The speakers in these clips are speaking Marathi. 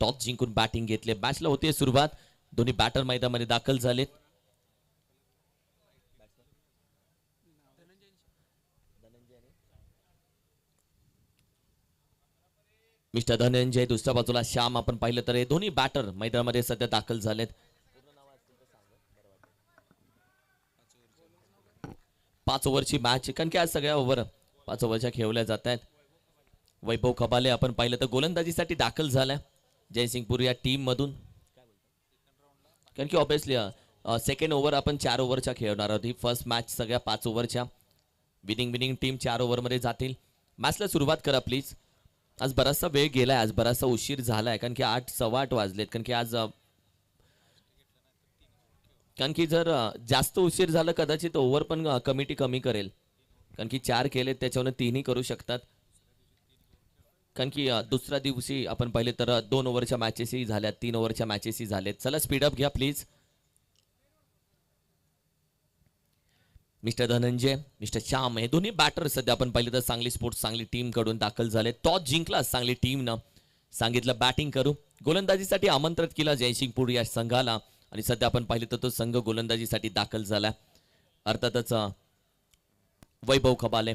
टॉस जिंकून बॅटिंग घेतले. मॅचला होते सुरुवात. दोन्ही बॅटर मैदानामध्ये दाखल झालेत. मिस्टर धनंजय, दुसऱ्या बाजूला श्याम. आपण पाहिलं तर हे दोन्ही बॅटर मैदानामध्ये सध्या दाखल झालेत. 5 ओव्हरची मॅच, कारण की आज सगळ्या ओव्हर 5 ओव्हरच्या खेळवल्या जात आहेत. वैभव खबाले आपण पाहिलं तर गोलंदाजीसाठी दाखल झालाय जयसिंगपूर या टीम मधून. कारण की ऑब्विसली सेकंड ओव्हर आपण 4 ओव्हरच्या खेळणार आहोत. ही फर्स्ट मॅच सगळ्या 5 ओव्हरच्या. विनिंग टीम 4 ओव्हरमध्ये जातील. मॅचला सुरुवात करा प्लीज. आज बराचसा वेळ गेलाय, आज बराचसा उशीर झालाय, कारण की 8 सव्वा 8 वाजलेत. कारण की आज कारण की जर जास्त उशीर झाला कदाचित ओव्हर पण कमिटी कमी करेल. कारण की 4 केलेत त्याच्यावर 3ही करू शकतात. कारण की दुसऱ्या दिवशी आपण पाहिले तर 2 ओव्हरच्या मॅचेसही झाल्यात, 3 ओव्हरच्या मॅचेसही झालेत. चला स्पीडअप घ्या please. Mister Dhananjay, mister Shyam हे दोन्ही बॅटर सध्या आपण पाहिले तर सांगली स्पोर्ट्स सांगली टीम कडून दाखल झाले. टॉस जिंकला सांगली टीमनं. सांगितलं बॅटिंग करू. गोलंदाजीसाठी आमंत्रित केलं जयसिंगपूर या संघाला आणि सध्या आपण पाहिले तर तो संघ गोलंदाजीसाठी दाखल झाला. अर्थातच वैभव खबाले.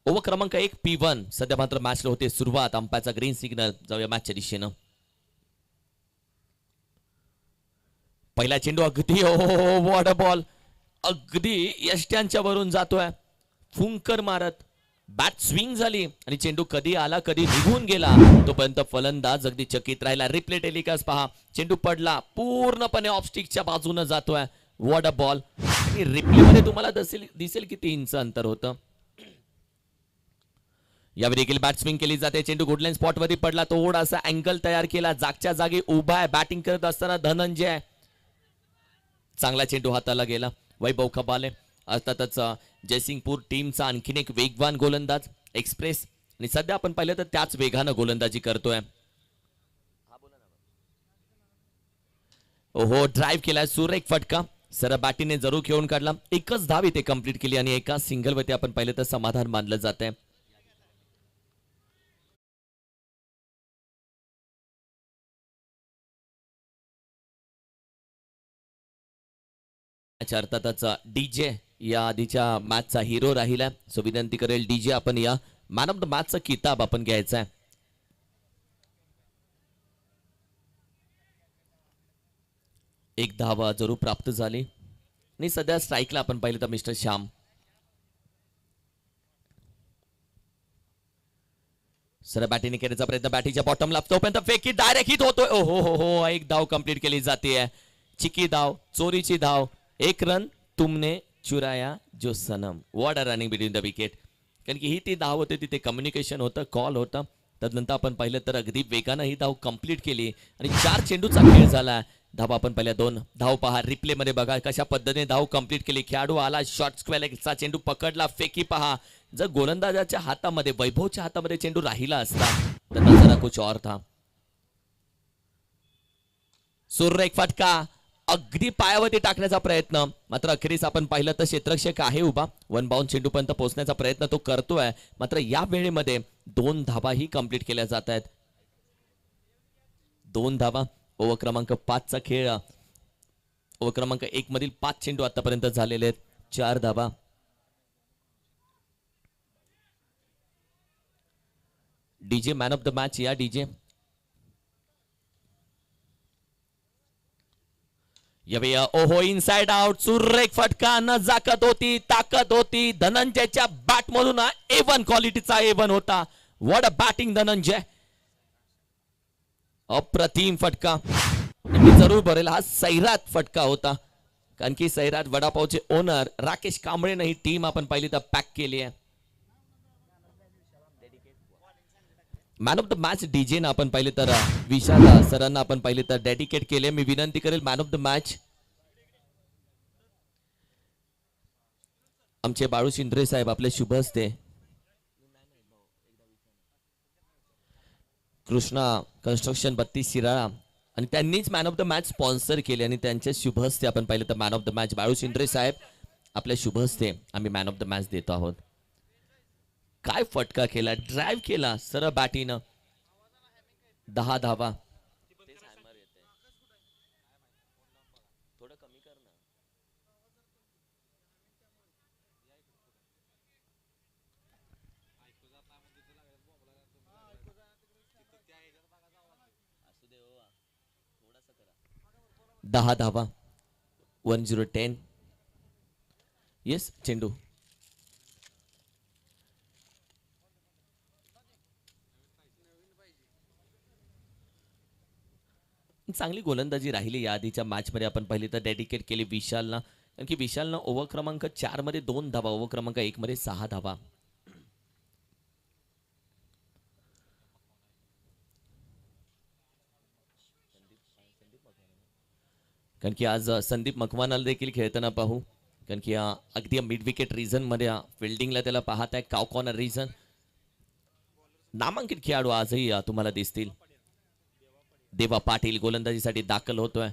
ओव्हर क्रमांक 1 P1. सध्या मात्र मॅचला होते सुरुवात. अंपायरचा ग्रीन सिग्नल. जाऊया मॅचच्या दिशेनं. पहिला चेंडू अगदी व्हॉट अ बॉल. अगदी यष्ट्यांच्या वरून जातोय फुंकर मारत. बॅट स्विंग झाली आणि चेंडू कधी आला कधी निघून गेला. तोपर्यंत फलंदाज अगदी चकित राहिला. रिप्ले टेलिकास्ट पहा. चेंडू पडला पूर्णपणे ऑफस्टिकच्या बाजूने जातोय. What a ball. रिप्ले मध्ये तुम्हाला दिसेल किती इंच अंतर होतं. यावेळी देखील बॅट स्विंग केली जाते. चेंडू गुडलाईन स्पॉट वरती पडला. थोडासा अँगल तयार केला. जागच्या जागी उभा आहे बॅटिंग करत असताना धनंजय. चांगला चेंडू हाताला गेला. वैभव खबाले. अर्थातच जयसिंगपूर टीमचा आणखीन एक वेगवान गोलंदाज एक्सप्रेस आणि सध्या आपण पाहिलं तर त्याच वेगानं गोलंदाजी करतोय. ओहो ड्राईव्ह केलाय. सुरेख फटका. सर बॅटीने जरूर खेळून काढला. एकच धाव इथे कंप्लीट केली आणि एका सिंगल वरती आपण पाहिलं तर समाधान मानलं जात आहे. अर्थातच डीजे या आधीच्या मॅचचा हिरो राहिला. सो विनंती करेल डीजे आपण या मॅन ऑफ द मॅचचा किताब आपण घ्यायचा आहे. एक धावा जरूर प्राप्त झाली आणि सध्या स्ट्राईकला आपण पाहिलं तर मिस्टर श्याम. सर बॅटिंग करण्याचा प्रयत्न. बॅटिंगच्या बॉटमला तोपर्यंत फेकी डायरेक्ट हिट होतोय. ओहो हो हो. एक धाव कंप्लीट केली जाते. चिकी धाव, चोरीची धाव. 1 रन तुमने चुराया जो Sanam. What a running between the wicket. कारण की ही ती धाव होते, तिथे कम्युनिकेशन होतं, कॉल होतं. तदनंतर आपण पाहिलं तर अगदी वेगानं ही धाव कंप्लीट केली आणि 4 चेंडूचा खेळ झाला. धावा आपण पहिल्या 2 धाव पहा. रिप्ले मध्ये बघा कशा पद्धतीने धाव कंप्लीट केली. खेळाडू आला शॉर्ट स्क्वेअरचा चेंडू पकडला. फेकी पहा. जर गोलंदाजाच्या हातामध्ये वैभवच्या हातामध्ये चेंडू राहिला असता तर नजारा कुछ और था. सुरेख फटका. अगदी पायावरती टाकण्याचा प्रयत्न. मात्र अखेरीस आपण पाहिलं तर क्षेत्ररक्षक आहे उभा. 1 बाउंड चेंडू पर्यंत पोहोचण्याचा प्रयत्न तो करतोय. मात्र या वेळेमध्ये 2 धावाही कंप्लीट केल्या जात आहेत. 2 धावा. ओव्हर क्रमांक 5 चा खेळ. ओव्हर क्रमांक 1 मधील 5 चेंडू आतापर्यंत झालेले आहेत. 4 धावा. DJ man of the match या डीजे. ओहो इनसाइड आउट. सुरेख फटका. नजाकत होती, ताकद होती. धनंजयच्या बॅट मधून A1 क्वालिटीचा A1 होता. What a batting Dhananjay. अप्रतिम फटका. मी जरूर भरेल हा सैराट फटका होता. कारण की सैराट वडापावचे ओनर राकेश कांबळेने ही टीम आपण पाहिली तर पॅक केली आहे. Man of the match DJ ना आपण पाहिले तर विशाल सरांना आपण पाहिले तर डेडिकेट केले. मी विनंती करेल मॅन ऑफ द मॅच आमचे बाळू शिंद्रे साहेब आपले शुभ हस्ते. कृष्णा कन्स्ट्रक्शन 32 शिराळा आणि त्यांनीच man of the match sponsor केले आणि त्यांच्या शुभ हस्ते आपण पाहिले तर man of the match Balu Shindre साहेब आपल्या शुभ हस्ते आम्ही मॅन ऑफ द मॅच देतो आहोत. काय फटका केला. ड्राईव्ह केला सरळ बॅटीनं. 10 धावा. 10 धावा. 1010. येस चेंडू. चांगली गोलंदाजी राहिली या आधीच्या मॅचमध्ये. आपण पाहिली तर डेडिकेट केली विशालला, कारण की विशालनं ओव्हर क्रमांक 4 मध्ये 2 धावा, ओव्हर क्रमांक 1 मध्ये 6 धावा. कारण की आज संदीप मकवानाला देखील खेळताना पाहू, कारण की अगदी मिड विकेट रिझन मध्ये फिल्डिंगला त्याला पाहत आहे. काव कॉर्नर रिझन नामांकित खेळाडू आजही तुम्हाला दिसतील. देवा पाटील गोलंदाजीसाठी दाखल होतोय.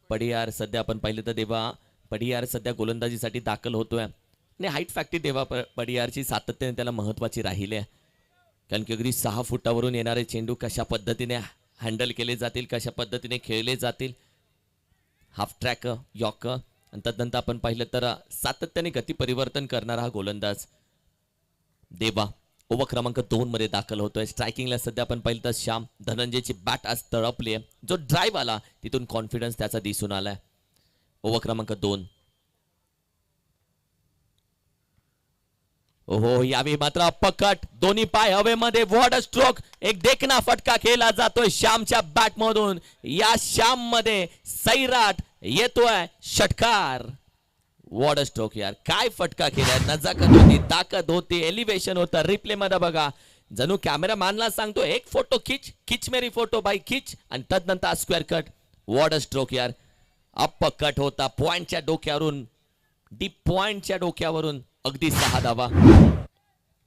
पडियार सध्या आपण पाहिलं तर देवा पडियार सध्या गोलंदाजीसाठी दाखल होतोय. आणि हाईट फॅक्टरी देवा पडियारची सातत्याने त्याला महत्वाची राहिली आहे, कारण की अगदी 6 फुटावरून येणारे चेंडू कशा पद्धतीने हँडल केले जातील, कशा पद्धतीने खेळले जातील. हाफ ट्रॅक यॉक आणि तदनंतर आपण पाहिलं तर सातत्याने गती परिवर्तन करणारा हा गोलंदाज देवा ओव्हर क्रमांक 2 मध्ये दाखल होतोय. स्ट्रायकिंगला सध्या आपण पाहिलं तर श्याम धनंजयची बॅट आज तळपली आहे. जो ड्राईव्ह आला तिथून कॉन्फिडन्स त्याचा दिसून आलाय. ओव्हर क्रमांक 2. ओहो यावेळी मात्र अपकट, दोन्ही पाय हवेमध्ये, व्हॉट अ स्ट्रोक. एक देखना फटका खेळला जातोय श्यामच्या बॅट मधून. या श्याम मध्ये सैराट येतोय षटकार. व्हॉट अ स्ट्रोक यार, काय फटका केलाय. नजाकत होती, ताकद होती, एलिव्हेशन होतं. रिप्ले मध्ये बघा, जणू कॅमेरामॅनला सांगतो एक फोटो खिच, खिच मेरी फोटो बाई खिच, आणि तदनंतर square cut. What a stroke यार. अपकट होता पॉइंटच्या डोक्यावरून, डीप पॉइंटच्या डोक्यावरून अगदी 6 धावा.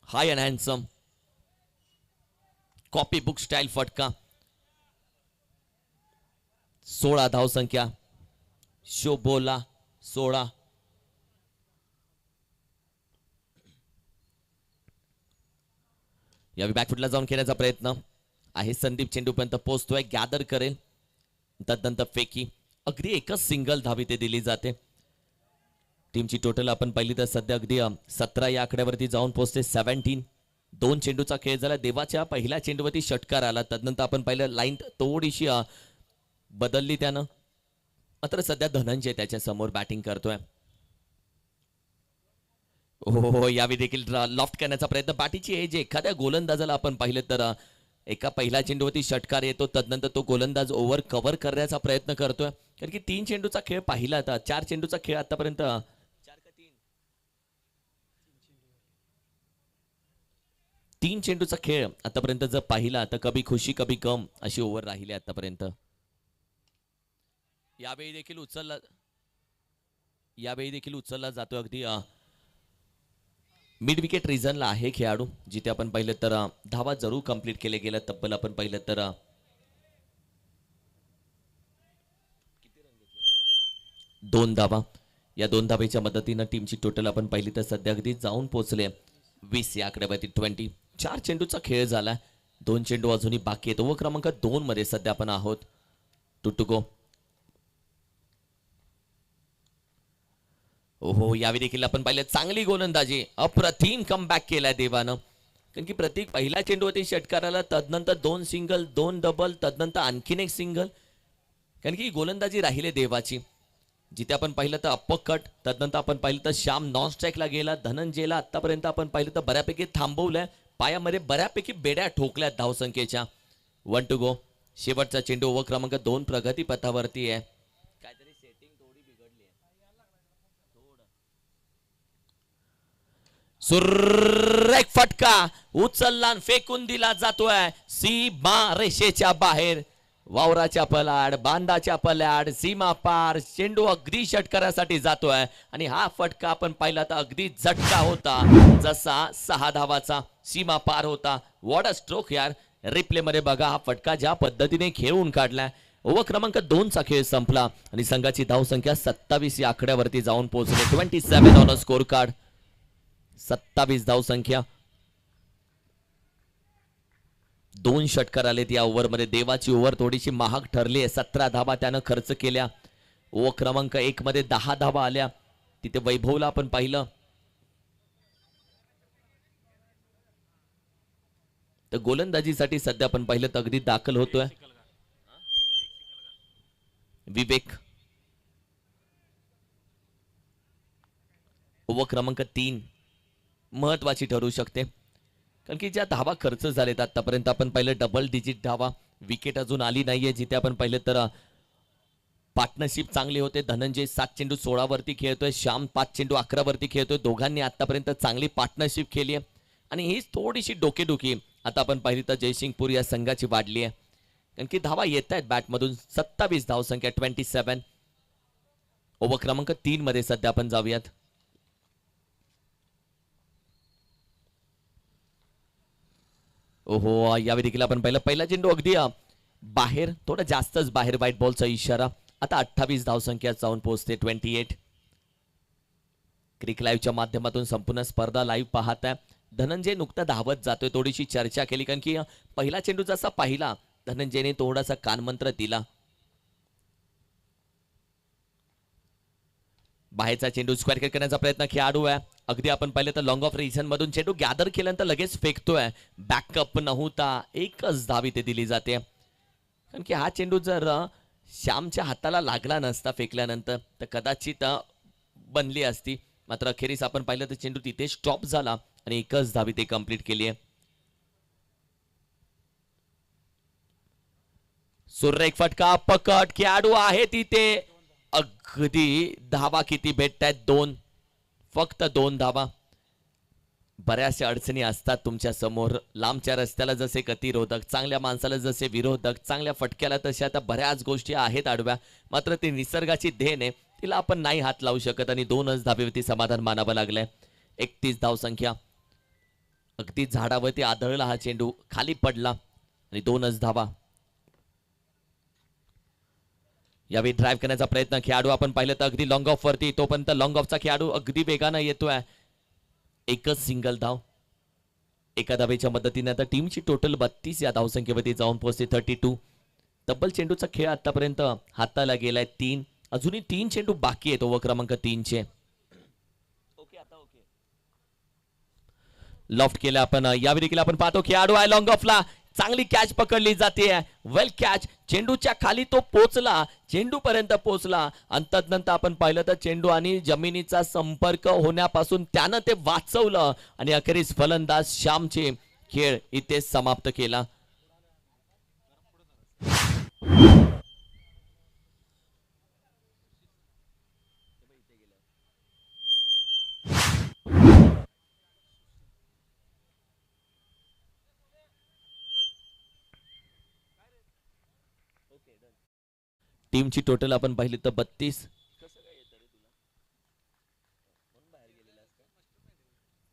High and handsome copy book style फटका. 16 धाव संख्या. शोभोला 16. यावेळी बॅकफुटला जाऊन खेळण्याचा प्रयत्न आहे. संदीप चेंडूपर्यंत पोहोचतोय, गॅदर करेल, तदनंतर फेकी. अगदी एकच सिंगल धाव इथे दिली जाते. टीमची टोटल आपण पाहिली तर सध्या अगदी 17 या आकड्यावरती जाऊन पोहोचते. 17. 2 चेंडूचा खेळ झाला. देवाच्या पहिल्या चेंडूवरती षटकार आला. तदनंतर आपण पाहिलं लाईन थोडीशी बदलली त्यानं. मात्र सध्या धनंजय त्याच्या समोर बॅटिंग करतोय. हो यावेळी देखील लॉफ्ट करण्याचा प्रयत्न. पाठीची एज एखाद्या गोलंदाजाला आपण पाहिलं तर एका पहिल्या चेंडूवरती षटकार येतो, तदनंतर तो गोलंदाज ओव्हर कव्हर करण्याचा प्रयत्न करतोय. कारण की 3 चेंडूचा खेळ पाहिला आता, 4 चेंडूचा खेळ आतापर्यंत 3 चेंडूचा खेळ आतापर्यंत जर पाहिला तर कभी खुशी कभी गम अशी ओव्हर राहिली आतापर्यंत. यावेळी देखील उचलला जातो. अगदी मिड विकेट रिझनला आहे खेळाडू, जिथे आपण पाहिलं तर धावा जरूर कंप्लीट केले गेल्या. तब्बल आपण पाहिलं तर 2 धावा. या 2 धावेच्या मदतीनं टीमची टोटल आपण पाहिली तर सध्या अगदी जाऊन पोहोचले 20 या आकड्यावरती. 20. 4 चेंडूचा खेळ झाला. 2 चेंडू अजूनही बाकी आहेत. ओव्हर क्रमांक 2 मध्ये सध्या आपण आहोत. To go. ओहो यावेळी देखील आपण पाहिलं चांगली गोलंदाजी, अप्रतिम कमबॅक केलाय देवानं. कारण की प्रत्येक पहिल्या चेंडूवरती षटकाराला, तदनंतर 2 सिंगल, 2 डबल, तदनंतर आणखीन एक सिंगल. कारण की गोलंदाजी राहिली देवाची. जिथे आपण पाहिलं तर अपकट, तदनंतर आपण पाहिलं तर श्याम नॉन स्ट्राईकला गेला. धनंजयला आतापर्यंत आपण पाहिलं तर बऱ्यापैकी थांबवलंय. पायामध्ये बऱ्यापैकी बेड्या ठोकल्यात धावसंख्येच्या. 1 टू गो. शेवटचा चेंडू ओव्हर क्रमांक 2 प्रगती पथावरती आहे. काहीतरी सेटिंग थोडी बिघडली आहे. सुरेख फटका उचलला, फेकून दिला जातोय सीमा रेषेच्या बाहेर. वावराच्या पलाड, बांधाच्या पलाड, सीमा पार, चेंडू अगदी षटकारासाठी जातोय. आणि हा फटका आपण पाहिला तर अगदी झटका होता, जसा 6 धावाचा सीमा पार होता. व्हॉट अ स्ट्रोक यार. रिप्ले मध्ये बघा हा फटका ज्या पद्धतीने खेळून काढलाय. ओव्हर क्रमांक 2 चा खेळ संपला आणि संघाची धावसंख्या 27 या आकड्यावरती जाऊन पोहोचली. 27 ऑन अ स्कोर कार्ड. 27 धावसंख्या. 2 षटकार आलेत या ओव्हरमध्ये. देवाची ओव्हर थोडीशी महाग ठरली आहे. 17 धावा त्यानं खर्च केल्या. ओव्हर क्रमांक 1 मध्ये 10 धावा आल्या. तिथे वैभवला आपण पाहिलं तर गोलंदाजीसाठी सध्या आपण पाहिलं तर अगदी दाखल होतोय विवेक. ओव्हर क्रमांक 3 महत्वाची ठरू शकते, कारण की ज्या धावा खर्च झालेत आतापर्यंत आपण पाहिलं डबल डिजिट धावा, विकेट अजून आली नाहीये. जिथे आपण पाहिलं तर पार्टनरशिप चांगली होते. धनंजय 7 चेंडू 16 वरती खेळतोय, श्याम 5 चेंडू 11 वरती खेळतोय. दोघांनी आतापर्यंत चांगली पार्टनरशिप केली आहे आणि हीच थोडीशी डोकेदुखी आता आपण पाहिली तर जयसिंगपूर या संघाची वाढली आहे, कारण की धावा येत आहेत बॅटमधून. 27 धावसंख्या 27. ओव्हर क्रमांक 3 मध्ये सध्या आपण जाऊयात. ओहो, यावेळी देखील आपण पाहिलं पहिला चेंडू अगदी बाहेर, थोडा जास्तच बाहेर, व्हाईट बॉलचा इशारा. आता 28 धावसंख्या जाऊन पोहोचते 28. क्रिक लाईव्हच्या माध्यमातून संपूर्ण स्पर्धा लाईव्ह पाहताय. धनंजय नुकता धावत जातोय, थोडीशी चर्चा केली, कारण की पहिला चेंडू जसा पाहिला धनंजयने थोडासा कानमंत्र दिला. बाहेरचा चेंडू स्क्वेअर किक करण्याचा प्रयत्न खेळाडू आहे. अगदी आपण पाहिलं तर लॉंग ऑफ रिजन मधून चेंडू गॅदर केल्यानंतर लगेच फेकतोय. बॅकअप नव्हता, एकच धाव इथे दिली जाते, कारण की हा चेंडू जर श्यामच्या हाताला लागला नसता फेकल्यानंतर तर कदाचित बनली असती. मात्र अखेरीस आपण पाहिलं तर चेंडू तिथे स्टॉप झाला आणि एकच धाव इथे कंप्लीट केली आहे. सुरेख फटका, पकड, खेळाडू आहे तिथे. अगदी धावा किती भेटत आहेत? 2, फक्त 2 धावा. बऱ्याचशा अडचणी असतात तुमच्या समोर. लांबच्या रस्त्याला जसे गतिरोधक, चांगल्या माणसाला जसे विरोधक, चांगल्या फटक्याला तशा आता बऱ्याच गोष्टी आहेत आडव्या. मात्र ती निसर्गाची देण आहे, तिला आपण नाही हात लावू शकत आणि 2च धावेवरती समाधान मानावं लागलंय. 31 धावसंख्या. अगदी झाडावरती आदळला हा चेंडू, खाली पडला आणि 2च धावा. यावेळी ड्राईव्ह करण्याचा प्रयत्न खेळाडू आपण पाहिलं तर अगदी लॉंग ऑफ वरती, तोपर्यंत लॉंग ऑफचा खेळाडू अगदी वेगानं येतोय. एकच सिंगल धाव. एका धावेच्या मदतीने आता टीमची टोटल 32 या धावसंख्येवरती जाऊन पोहोचते 32. तब्बल चेंडूचा खेळ आतापर्यंत हाताला गेलाय 3. अजूनही 3 चेंडू बाकी आहेत ओव्हर क्रमांक 3 चे. लॉफ्ट केला आपण. यावेळी देखील आपण पाहतो खेळाडू आहे लॉंग ऑफला, चांगली कॅच पकडली जाते. वेल कॅच. चेंडूच्या खाली तो पोचला, चेंडू पर्यंत पोचला आणि तदनंतर आपण पाहिलं तर चेंडू आणि जमिनीचा संपर्क होण्यापासून त्यानं ते वाचवलं आणि अखेरीस फलंदाज श्यामचे खेळ इथे समाप्त केला. टीमची टोटल आपण पाहिली तर 32.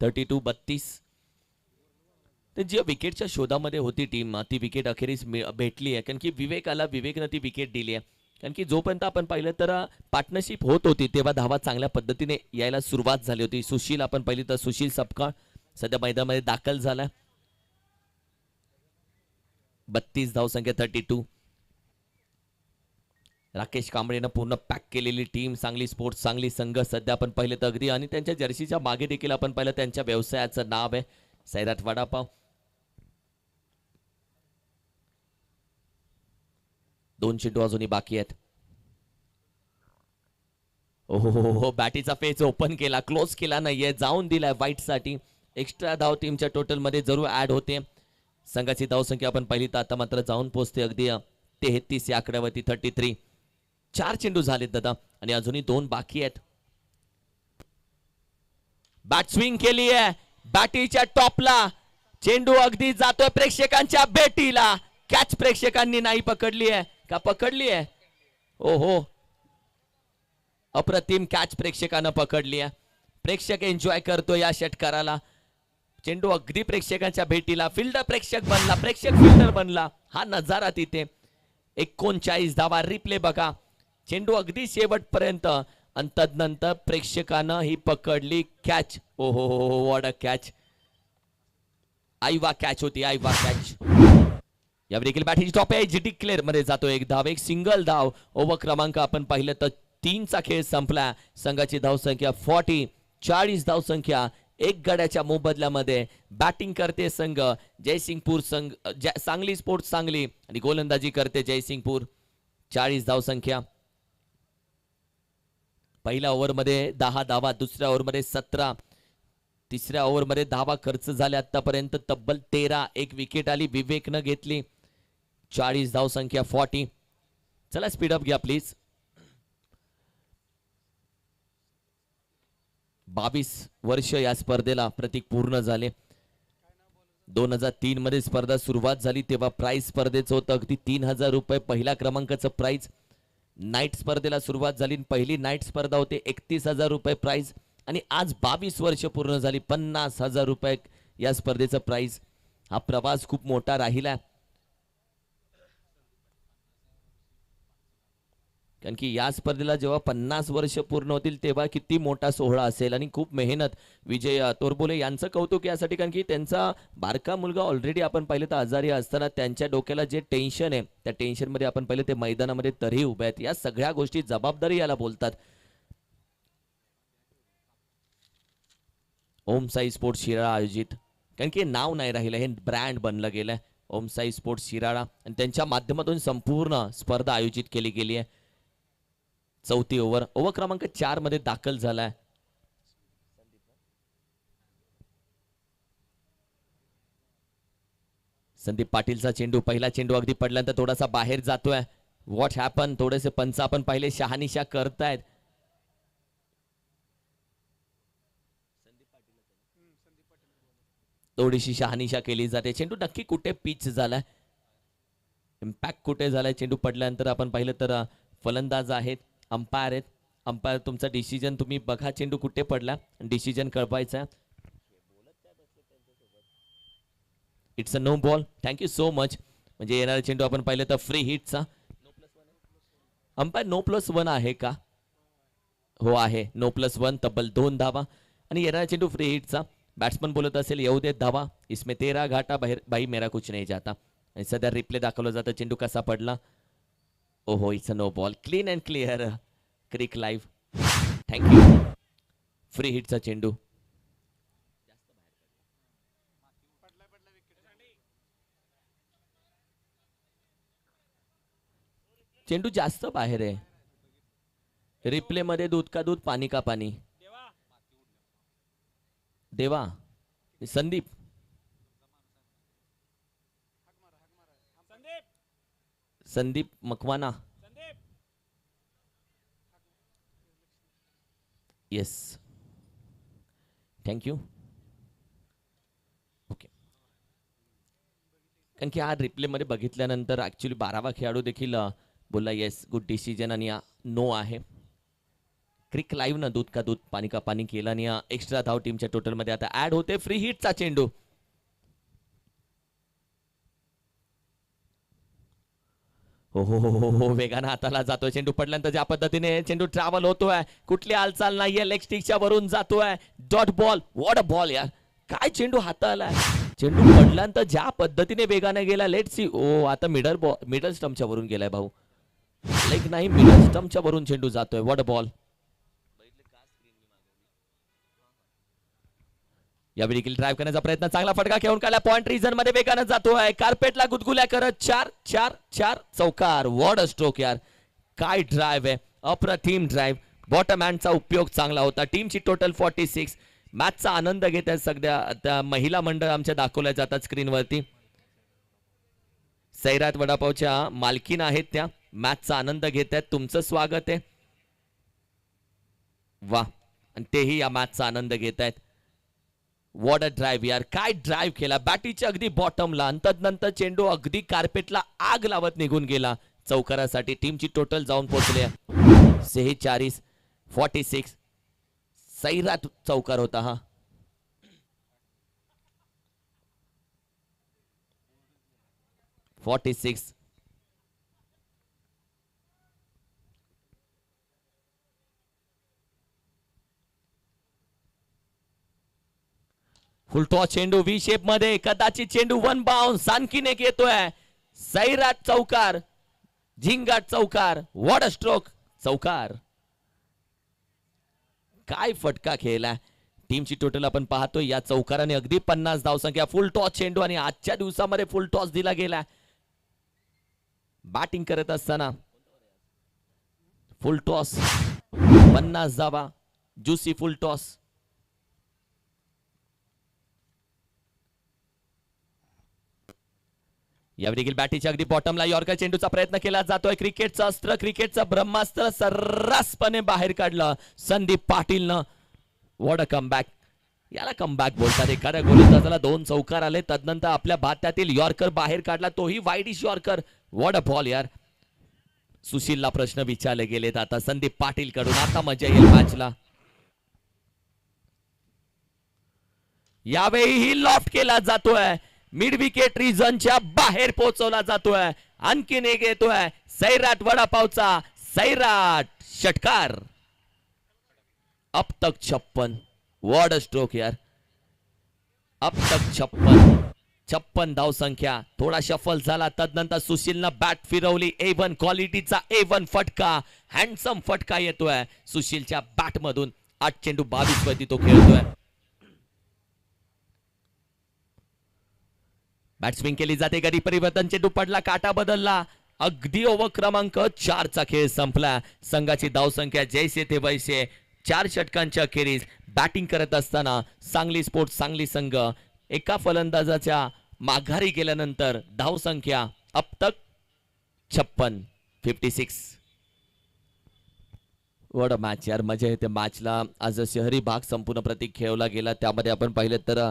32. तर जी विकेटच्या शोधामध्ये होती टीम, ती विकेट अखेरीस भेटली आहे, कारण की विवेकनं ती विकेट दिली आहे. कारण की जोपर्यंत आपण पाहिलं तर पार्टनरशिप होत होती तेव्हा धावा चांगल्या पद्धतीने यायला सुरुवात झाली होती. सुशील आपण पाहिली तर सुशील सपकाळ सध्या मैदानामध्ये दाखल झाला. 32 धावसंख्या 32. राकेश कांबळेनं पूर्ण पॅक केलेली टीम, सांगली स्पोर्ट्स सांगली संघ सध्या आपण पाहिलं तर अगदी, आणि त्यांच्या जर्सीच्या मागे देखील आपण पाहिलं त्यांच्या व्यवसायाचं नाव आहे सैराट वडापाव. 2 चेंडू अजूनही बाकी आहेत. ओहो, बॅटीचा फेस ओपन केला, क्लोज केला नाहीये, जाऊन दिलाय वाईट साठी. एक्स्ट्रा धाव टीमच्या टोटल मध्ये जरूर ऍड होते. संघाची धावसंख्या आपण पाहिली तर आता मात्र जाऊन पोहोचते अगदी 33 या आकड्यावरती 33. 4 चेंडू झालेत दादा आणि अजूनही 2 बाकी आहेत. बॅट स्विंग केली आहे, बॅटीच्या टॉपला चेंडू अगदी जातोय प्रेक्षकांच्या भेटीला. कॅच प्रेक्षकांनी नाही पकडली आहे का? पकडली आहे. ओहो, अप्रतिम कॅच प्रेक्षकांना पकडली आहे. प्रेक्षक एन्जॉय करतो या षटकाराला. चेंडू अगदी प्रेक्षकांच्या भेटीला, फिल्डर प्रेक्षक बनला, प्रेक्षक फिल्डर बनला. हा नजारा तिथे. 39 धावा. रिप्ले बघा, चेंडू अगदी शेवटपर्यंत आणि तदनंतर प्रेक्षकानं ही पकडली कॅच. ओहो, व्हॉट अ कॅच. आईवा कॅच होती, आईवा कॅच. यावेळी देखील बॅटिंग टॉप एज डिक्लेअर मध्ये जातो. 1 धाव, 1 सिंगल धाव. ओव्हर क्रमांक आपण पाहिलं तर 3 चा खेळ संपला. संघाची धावसंख्या 40. 40 धावसंख्या. 1 गड्याच्या मोबदल्यामध्ये बॅटिंग करते संघ जयसिंगपूर संघ, सांगली स्पोर्ट्स सांगली, आणि गोलंदाजी करते जयसिंगपूर. 40 धावसंख्या. पहिल्या ओव्हरमध्ये 10 धावा, दुसऱ्या ओव्हरमध्ये 17, तिसऱ्या ओव्हरमध्ये धावा खर्च झाले आतापर्यंत तब्बल 13. एक विकेट आली, विवेकनं घेतली. 40 धाव संख्या 40. चला स्पीडअप घ्या प्लीज. 22 वर्ष या स्पर्धेला प्रतीक पूर्ण झाले. 2003 मध्ये स्पर्धा सुरुवात झाली तेव्हा प्राइस स्पर्धेचं होतं अगदी 3000 रुपये पहिल्या क्रमांकाचं प्राइस. नाईट स्पर्धेला सुरुवात झाली, पहिली नाईट स्पर्धा होते 31,000 रुपये प्राइस. आणि आज 22 वर्ष पूर्ण झाली, 50,000 रुपये या स्पर्धेचं प्राइस. हा प्रवास खूप मोठा राहिला, कारण की या स्पर्धेला जेव्हा 50 वर्ष पूर्ण होतील तेव्हा किती मोठा सोहळा असेल. आणि खूप मेहनत विजय तोरबोले यांचं कौतुक यासाठी, कारण की त्यांचा बारका मुलगा ऑलरेडी आपण पाहिलं तर आजारी असताना त्यांच्या डोक्याला जे टेन्शन आहे त्या टेन्शनमध्ये आपण पाहिलं ते मैदानामध्ये तरी उभे आहेत. या सगळ्या गोष्टी जबाबदारी याला बोलतात. ओम साई स्पोर्ट्स शिराळा आयोजित, कारण की नाव नाही राहिलं, हे ब्रँड बनलं गेलंय ओम साई स्पोर्ट्स शिराळा. आणि त्यांच्या माध्यमातून संपूर्ण स्पर्धा आयोजित केली गेली आहे. चौथी ओव्हर क्रमांक 4 मध्ये दाखल झालाय. संदीप पाटीलचा चेंडू, पहिला चेंडू अगदी पडल्यानंतर थोडासा बाहेर जातोय. व्हॉट हॅपन, थोडेसे पंच आपण पाहिले शहानिशा करतायत. थोडीशी शहानिशा केली जाते. चेंडू नक्की कुठे पिच झालाय, इम्पॅक्ट कुठे झालाय चेंडू पडल्यानंतर आपण पाहिलं तर फलंदाज आहेत, अंपायर आहेत. अंपायर तुमचा डिसिजन तुम्ही बघा, चेंडू कुठे पडला डिसिजन कळवायचा. It's a no ball. Thank you so much. म्हणजे येणारा चेंडू आपण पाहिलं तर फ्री हिटचा. अंपायर नो+1 आहे का? हो आहे, नो+1. तब्बल 2 धावा. आणि येणारा चेंडू फ्री हिटचा. बॅट्समन बोलत असेल येऊ देत धावा, इसमें 13 घाटा भाई मेरा कुछ नहीं जाता. आणि सध्या रिप्ले दाखवला जातं चेंडू कसा पडला. ओहो, it's a no ball. Clean and clear. Cricket live. Thank you. Free हिटचा चेंडू. चेंडू जास्त बाहेर आहे. रिप्ले मध्ये दूध का दूध, पाणी का पाणी. देवा, Sandeep, Sandeep Makwana. Yes, thank you. Okay, कारण की हा रिप्ले मध्ये बघितल्यानंतर ऍक्च्युली 12वा खेळाडू देखील बोलला येस गुड डिसिजन आणि नो आहे. क्रिक लाईव्ह ना दूध का दूध पाणी का पाणी केला आणि एक्स्ट्रा धाव टीमच्या टोटल मध्ये आता ऍड होते. फ्री हिटचा चेंडू. हो हो हो हो हो, वेगाने हाताला जातोय चेंडू. पडल्यानंतर ज्या पद्धतीने चेंडू ट्रॅव्हल होतोय, कुठली हालचाल नाहीये, लेग स्टिकच्या वरून जातोय. Dot ball. What a ball यार, काय चेंडू हाताला. चेंडू पडल्यानंतर ज्या पद्धतीने वेगाने गेला. Let see. ओ, आता मिडल स्टंपच्या वरून गेलाय भाऊ. लाईक नाही, मिडल स्टंपच्या वरून चेंडू जातोय. What a ball. यावेळी देखील ड्राइव्ह करण्याचा प्रयत्न, चांगला फटका खेळून काढला. पॉइंट रिझन मध्ये वेगाने जातोय. कार्पेटला गुदगुल्या करत 4-4-4 चौकार. वॉट अ स्ट्रोक यार, काय ड्राइव्ह आहे, अप्रतिम ड्राइव्ह. बॉटम हँडचा उपयोग चांगला होता. टीमची टोटल 46. मॅचचा आनंद घेत आहेत सगळ्या त्या महिला मंडळ आमच्या दाखवल्या जातात स्क्रीनवरती. सैराट वडापावच्या मालकीन आहेत त्या, मॅचचा आनंद घेत आहेत. तुमचं स्वागत आहे. वा, आणि तेही या मॅचचा आनंद घेत आहेत. वॉट अ ड्राइव्ह यार, काय ड्राइव्ह केला बॅटीच्या अगदी बॉटमला. नंतर चेंडू अगदी कार्पेटला आग लावत निघून गेला चौकारासाठी. टीमची टोटल जाऊन पोहोचले 46. सैराट चौकार होता हा. फुलटॉस चेंडू व्ही शेप मध्ये, कदाचित चेंडू 1 बाउन्स. आणखीन एक येतोय. सैराट चौकार, झिंगाट चौकार. व्हॉट अ स्ट्रोक, चौकार. काय फटका खेळला. टीमची टोटल आपण पाहतोय या चौकाराने अगदी 50 धावसंख्या. फुल टॉस चेंडू आणि आजच्या दिवसामध्ये फुल टॉस दिला गेला. बॅटिंग करत असताना फुल टॉस 50 धावा. ज्युसी फुल टॉस. यावेळी देखील बॅटीच्या अगदी बॉटमला यॉर्कर चेंडूचा प्रयत्न केला जातोय. क्रिकेटचं अस्त्र, क्रिकेटचं ब्रह्मास्त्र सर्रासपणे बाहेर काढलं संदीप पाटीलनं. What a comeback. याला कमबॅक बोलतात. एखाद्या गोलंदाजाला 2 चौकार आले, तदनंतर आपल्या भात्यातील यॉर्कर बाहेर काढला, तोही widish yorker. What a ball यार. सुशीलला प्रश्न विचारले गेलेत आता संदीप पाटील कडून. आता मजा येईल मॅचला. यावेळीही लॉफ्ट केला जातोय. मिड विकेट रिजनच्या बाहेर पोहोचवला जातोय. आणखीन एक येतोय सैराट वडापावचा. सैराट षटकार. अब तक 56. व्हॉट अ स्ट्रोक यार. अब तक 56 धाव संख्या. थोडा शफल झाला, तदनंतर सुशीलनं बॅट फिरवली. A1 क्वालिटीचा A1 फटका. हँडसम फटका येतोय सुशीलच्या बॅट मधून. 8 चेंडू 22 वरती तो खेळतोय. बॅट स्विंग केली जाते. गडी परिवर्तन. चेंडू पडला, काटा बदलला. अगदी ओव्हर क्रमांक 4 चा खेळ संपला. संघाची धाव संख्या जैसे थे वैसे. 4 षटकांच्या अखेरीस बॅटिंग करत असताना सांगली स्पोर्ट्स सांगली संघ एका फलंदाजाच्या माघारी गेल्यानंतर धाव संख्या अब तक 56. वॉट अ मॅच यार. मजा येते मॅचला. आज शहरी भाग संपूर्ण प्रतीक खेळवला गेला. त्यामध्ये आपण पाहिलं तर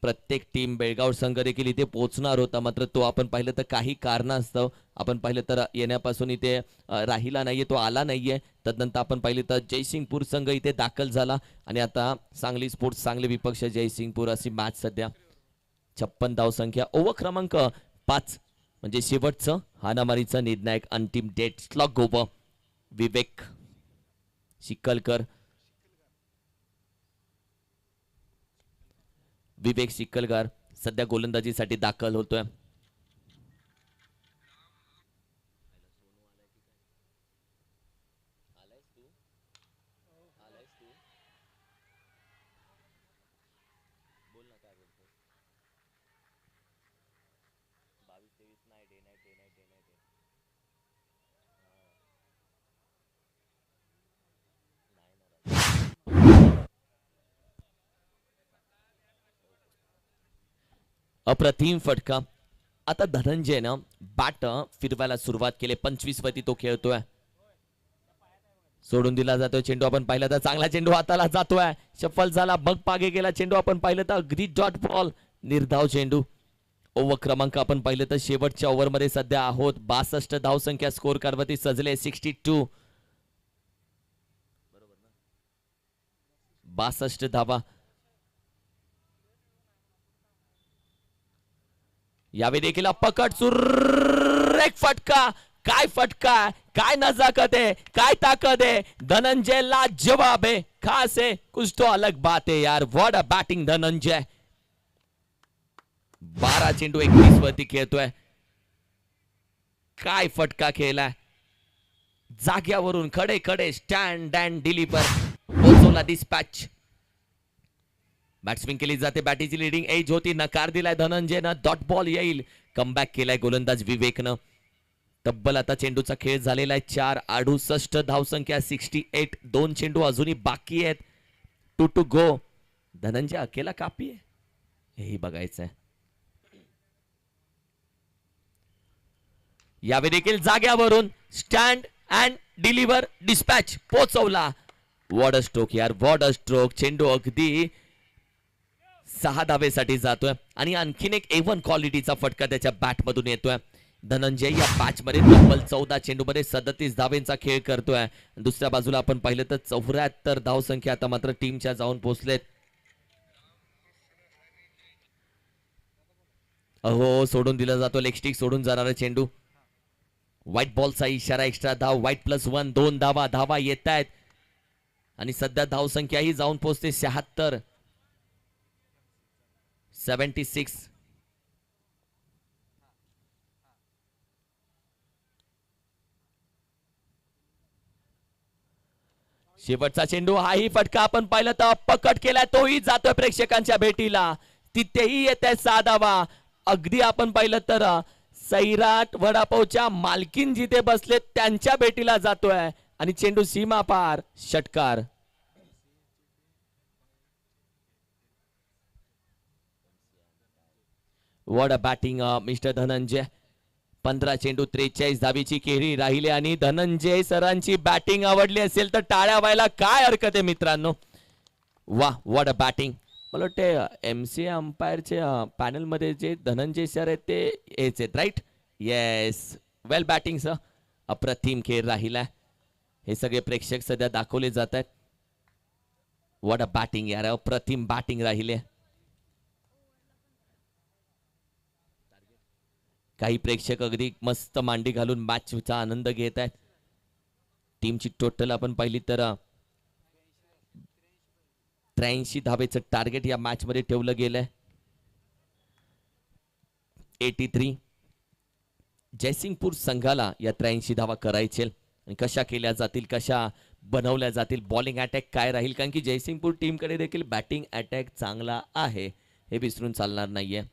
प्रत्येक टीम बेळगाव संघ देखील इथे पोहोचणार होता, मात्र तो आपण पाहिलं तर काही कारणास्तव आपण पाहिलं तर येण्यापासून इथे राहिला नाहीये, तो आला नाहीये. तदनंतर आपण पाहिलं तर जयसिंगपूर संघ इथे दाखल झाला आणि आता सांगली स्पोर्ट्स सांगली विपक्ष जयसिंगपूर अशी मॅच सध्या. 56 धाव संख्या. ओव्हर क्रमांक 5 म्हणजे शेवटचं हाणामारीचं निर्णायक अंतिम death. Slog over. Vivek Shikkalkar. Vivek Shikkalkar सध्या गोलंदाजीसाठी दाखल होतोय. अप्रतिम फटका. आता धनंजयनं बॅट फिरवायला सुरुवात केली. 25 वरती तो खेळतोय. सोडून दिला जातोय चेंडू. आपण पाहिलं तर चांगला चेंडू हाताला जातोय. शफल झाला, मग पागे गेला चेंडू. आपण पाहिलं तर अगदी डॉट बॉल. निर्धाव चेंडू. ओव्हर क्रमांक आपण पाहिलं तर शेवटच्या ओव्हरमध्ये सध्या आहोत. 62 धाव संख्या स्कोर कार्डवरती सजले. 62. 62 धावा. यावेळी देखील पकड. सुरेख फटका. काय फटका, काय नजाकत है, काय ताकद है. धनंजय लाजवाब है, खास है, कुछ तो अलग बात है यार. What a batting Dhananjay. 12 चेंडू 21 वरती खेळतोय. काय फटका खेळलाय. जाग्यावरून खडे खडे स्टँड अँड डिलिव्हर. पोहोचवला डिस्पॅच. बॅट्समिंग केली जाते. बॅटीची लीडिंग एज होती. नकार दिलाय धनंजयनं. डॉट बॉल येईल. कमबॅक केलाय गोलंदाज विवेकनं. तब्बल आता चेंडूचा खेळ झालेला आहे. 4:68 धावसंख्या. 68. 2 चेंडू अजूनही बाकी आहेत. 2 to go. धनंजय अकेला कापी आहे हेही बघायचंय. यावेळी देखील जाग्यावरून स्टँड अँड डिलिव्हर डिस्पॅच पोहोचवला. व्हॉट अ स्ट्रोक यार. What a stroke. चेंडू अगदी 6 धावेसाठी जातोय आणि आणखीन एक A1 क्वालिटीचा फटका त्याच्या बॅट मधून येतोय. धनंजय या मॅच मध्ये तब्बल 14 चेंडू मध्ये 37 धावेंचा खेळ करतोय. दुसऱ्या बाजूला आपण पाहिलं तर 74 धाव संख्या आता मात्र टीमच्या जाऊन पोहोचलेत. अहो, सोडून दिला जातो. लेग स्टिक सोडून जाणारा चेंडू. व्हाईट बॉलचा इशारा. एक्स्ट्रा धाव. व्हाईट +1. 2 धावा. धावा येत आहेत आणि सध्या धाव संख्या ही जाऊन पोहोचते 76. 76. शेवटचा चेंडू. हाही फटका आपण पाहिलं तर पकड केलाय. तोही जातोय प्रेक्षकांच्या भेटीला. तिथेही येत आहे 6 धावा. अगदी आपण पाहिलं तर सैराट वडापावच्या मालकीन जिथे बसलेत त्यांच्या भेटीला जातोय. आणि चेंडू सीमा पार, षटकार. What a batting mister Dhananjay. 15 चेंडू 43 धाबीची केरी राहिली आणि धनंजय सरांची बॅटिंग आवडली असेल तर टाळ्या व्हायला काय हरकत आहे मित्रांनो. वा वॉट अ बॅटिंग. मला वाटते MC अंपायरचे पॅनल मध्ये जे धनंजय सर आहेत ते हेच आहेत राईट. येस वेल बॅटिंग सर. अप्रतिम खेळ राहिला. हे सगळे प्रेक्षक सध्या दाखवले जात आहेत. वॉट अ बॅटिंग यार, अप्रतिम बॅटिंग राहिले. काही प्रेक्षक अगदी मस्त मांडी घालून मॅचचा आनंद घेत आहेत. टीमची टोटल आपण पाहिली तर 83 धावेचं टार्गेट या मॅच मध्ये ठेवलं गेलंय. 83. जयसिंगपूर संघाला या 83 धावा करायचे आणि कशा केल्या जातील, कशा बनवल्या जातील, बॉलिंग अटॅक काय राहील, कारण की जयसिंगपूर टीमकडे देखील बॅटिंग अटॅक चांगला आहे, हे विसरून चालणार नाहीये.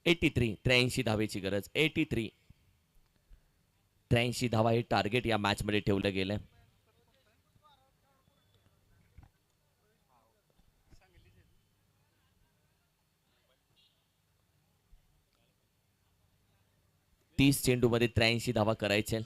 एटी 83 धावेची गरज. 83 धावा हे टार्गेट या मॅच मध्ये ठेवलं गेलंय. तीस चेंडू मध्ये 83 धावा करायचे.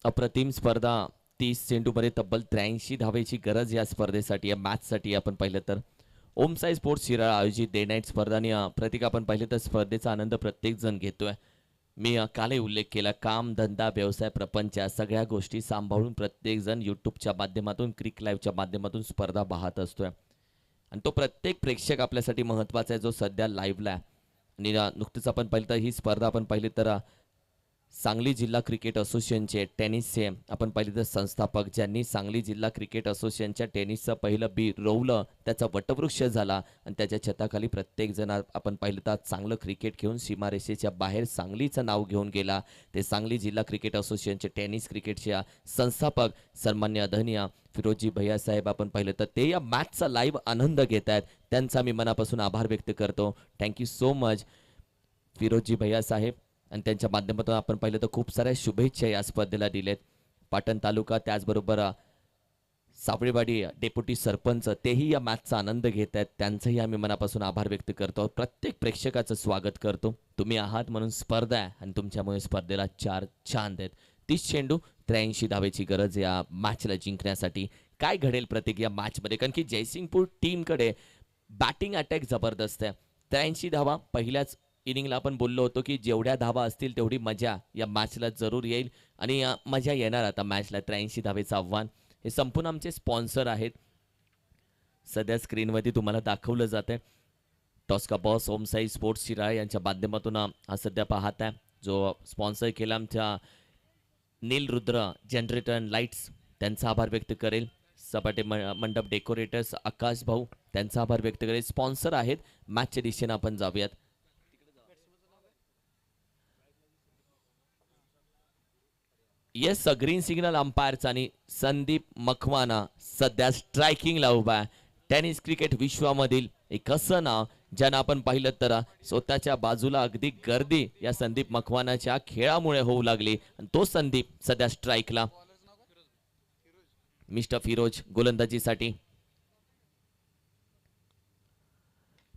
अप्रतिम स्पर्धा. 30 चेंडूमध्ये तब्बल 83 धावेची गरज या स्पर्धेसाठी, या मॅचसाठी आपण पाहिलं तर. ओमसाई स्पोर्ट्स शिराळा आयोजित डे नाईट स्पर्धा आणि प्रतीक आपण पाहिलं तर स्पर्धेचा आनंद प्रत्येक जण घेतोय. मी कालही उल्लेख केला, काम धंदा व्यवसाय प्रपंच सगळ्या गोष्टी सांभाळून प्रत्येक जण युट्यूबच्या माध्यमातून, क्रिक लाईव्हच्या माध्यमातून स्पर्धा पाहत असतोय आणि तो प्रत्येक प्रेक्षक आपल्यासाठी महत्वाचा आहे जो सध्या लाईव्हला आहे. आणि नुकतीच आपण पाहिलं तर ही स्पर्धा आपण पाहिली तर सांगली जिल्हा क्रिकेट असोसिएशनचे टेनिसचे आपण पाहिले तर संस्थापक, ज्यांनी सांगली जिल्हा क्रिकेट असोसिएशनच्या टेनिसचं पहिलं बी रोवलं, त्याचा वटवृक्ष झाला आणि त्याच्या छताखाली प्रत्येक जण आपण पाहिलं तर चांगलं क्रिकेट खेळून सीमारेषेच्या बाहेर सांगलीचं नाव घेऊन गेला. ते सांगली जिल्हा क्रिकेट असोसिएशनचे टेनिस क्रिकेटच्या संस्थापक सन्मान्य अधनिया फिरोजी भैया साहेब आपण पाहिलं तर ते या मॅचचा लाईव्ह आनंद घेत आहेत. त्यांचा मी मनापासून आभार व्यक्त करतो. थँक्यू सो मच फिरोजी भैया साहेब. आणि त्यांच्या माध्यमातून आपण पाहिलं तर खूप साऱ्या शुभेच्छा या स्पर्धेला दिलेत. पाटण तालुका त्याचबरोबर सावळेवाडी डेप्युटी सरपंच तेही या मॅचचा आनंद घेत आहेत. त्यांचंही आम्ही मनापासून आभार व्यक्त करतो. प्रत्येक प्रेक्षकाचं स्वागत करतो. तुम्ही आहात म्हणून स्पर्धा आहे आणि तुमच्यामुळे स्पर्धेला 4 चांद आहेत. 30 चेंडू 83 धावेची गरज या मॅचला जिंकण्यासाठी. काय घडेल प्रत्येक या मॅचमध्ये, कारण की जयसिंगपूर टीमकडे बॅटिंग अटॅक जबरदस्त आहे. 83 धावा पहिल्याच इनिंगला आपण बोललो होतो की जेवढ्या धावा असतील तेवढी मजा या मॅचला जरूर येईल आणि मजा येणार आता मॅचला. 83 धावेचं आव्हान. हे संपूर्ण आमचे स्पॉन्सर आहेत, सध्या स्क्रीनवरती तुम्हाला दाखवलं जात आहे. टॉस्का बॉस ओमसाई स्पोर्ट्स शिराळा यांच्या माध्यमातून हा सध्या पाहत आहे. जो स्पॉन्सर केला आमच्या नीलरुद्र जनरेटर अँड लाईट्स, त्यांचा आभार व्यक्त करेल. सपाटे मंडप डेकोरेटर्स आकाश भाऊ, त्यांचा आभार व्यक्त करेल. स्पॉन्सर आहेत. मॅचच्या दिशेने आपण जाऊयात. येस ग्रीन सिग्नल अंपायरचा आणि संदीप मखवाना सध्या स्ट्रायकिंगला उभा आहे. टेनिस क्रिकेट विश्वामधील एक असं नाव ज्यानं आपण पाहिलं तर स्वतःच्या बाजूला अगदी गर्दी या संदीप मखवानाच्या खेळामुळे होऊ लागली. आणि तो संदीप सध्या स्ट्राईकला. मिस्टर फिरोज गोलंदाजीसाठी.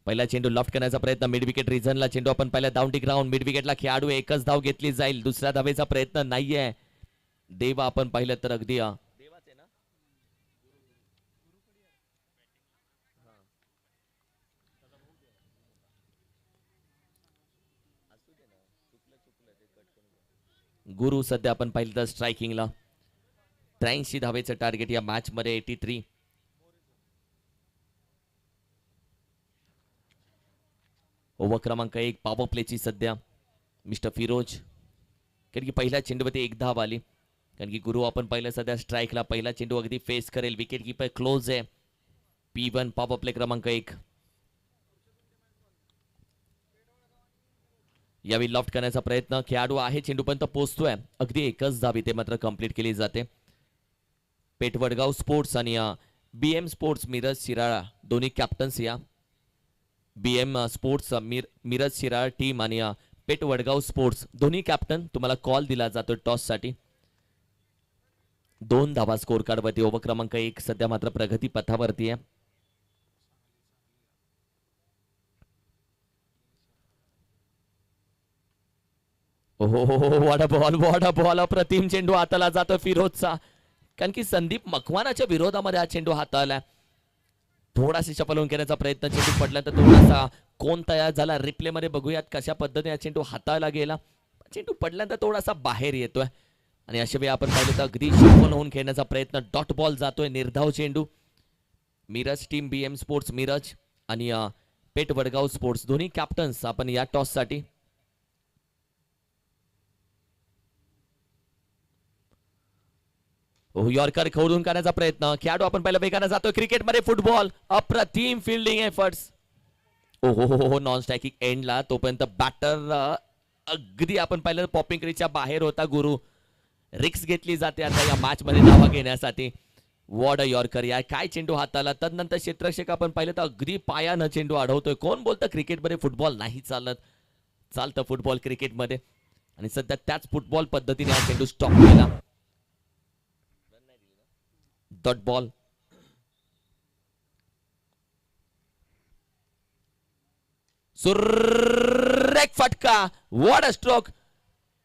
पहिला चेंडू लॉफ्ट करण्याचा प्रयत्न मिड विकेट रिझनला. चेंडू आपण पहिल्या डाऊन ग्राउंड मिड विकेटला खेळाडू एकच धाव घेतली जाईल. दुसऱ्या धावेचा प्रयत्न नाहीये. देवा आपण पाहिलं तर अगदी गुरु सध्या आपण पाहिलं तर स्ट्रायकिंगला. 83 धावेचं टार्गेट या मॅच मध्ये. 83. ओव्हर क्रमांक 1 पॉवर प्लेची सध्या मिस्टर फिरोज. कारण की पहिल्या चेंडूवरती एक धाव आली. कारण की गुरु आपण पाहिलं सध्या स्ट्राईकला. पहिला चेंडू अगदी फेस करेल. विकेट कीपर क्लोज आहे. P1 पॉवर प्ले क्रमांक 1. यावेळी लॉफ्ट करण्याचा प्रयत्न. खेळाडू आहे चेंडूपर्यंत पोहोचतोय. अगदी एकच धाव इथे मात्र कंप्लीट केली जाते. पेठ वडगाव स्पोर्ट्स आणि BM स्पोर्ट्स मिरज शिराळा दोन्ही कॅप्टन्स या BM sports Miraj Shirala team आणि पेठ वडगाव स्पोर्ट्स दोन्ही कॅप्टन तुम्हाला कॉल दिला जातो टॉस साठी. 2 धावा स्कोर कार्ड वरती. ओव्हर क्रमांक 1 सध्या मात्र प्रगती पथावरती आहे. वॉट बॉल अप्रतिम चेंडू हाताला जातो फिरोजचा. कारण की संदीप मखवानाच्या विरोधामध्ये हा चेंडू हाताळला. थोडासा चपलून करण्याचा प्रयत्न. चेंडू पडल्यानंतर थोडासा कोण तयार झाला. रिप्ले मध्ये बघूयात कशा पद्धतीने हा चेंडू हाताळला गेला. चेंडू पडल्यानंतर थोडासा बाहेर येतोय. आणि अशा वेळी आपण पाहिलं तर अगदी शफल होऊन खेळण्याचा प्रयत्न. डॉट बॉल जातोय. निर्धाव चेंडू. Miraj team BM sports Miraj आणि पेठ वडगाव स्पोर्ट्स दोन्ही कॅप्टन्स आपण या टॉस साठी. यॉर्कर खोडून करण्याचा प्रयत्न. खेळाडू आपण पहिला वेगाने जातोय. क्रिकेटमध्ये फुटबॉल अप्रतिम फिल्डिंग एफर्ट्स. हो नॉन स्ट्रायकिंग एंडला. तोपर्यंत बॅटर अगदी आपण पाहिलं पॉपिंग क्रीजच्या बाहेर होता. गुरु रिक्स घेतली जाते आता या मॅच मध्ये धावा घेण्यासाठी. वॉड यॉर्कर या काय चेंडू हाताला. तदनंतर क्षेत्ररक्षक आपण पाहिलं तर अगदी पायानं चेंडू अडवतोय. कोण बोलतं क्रिकेटमध्ये फुटबॉल नाही चालत. चालतं फुटबॉल क्रिकेटमध्ये. आणि सध्या त्याच फुटबॉल पद्धतीने हा चेंडू स्टॉप केला. Dot ball. सुरेख फटका. What a stroke.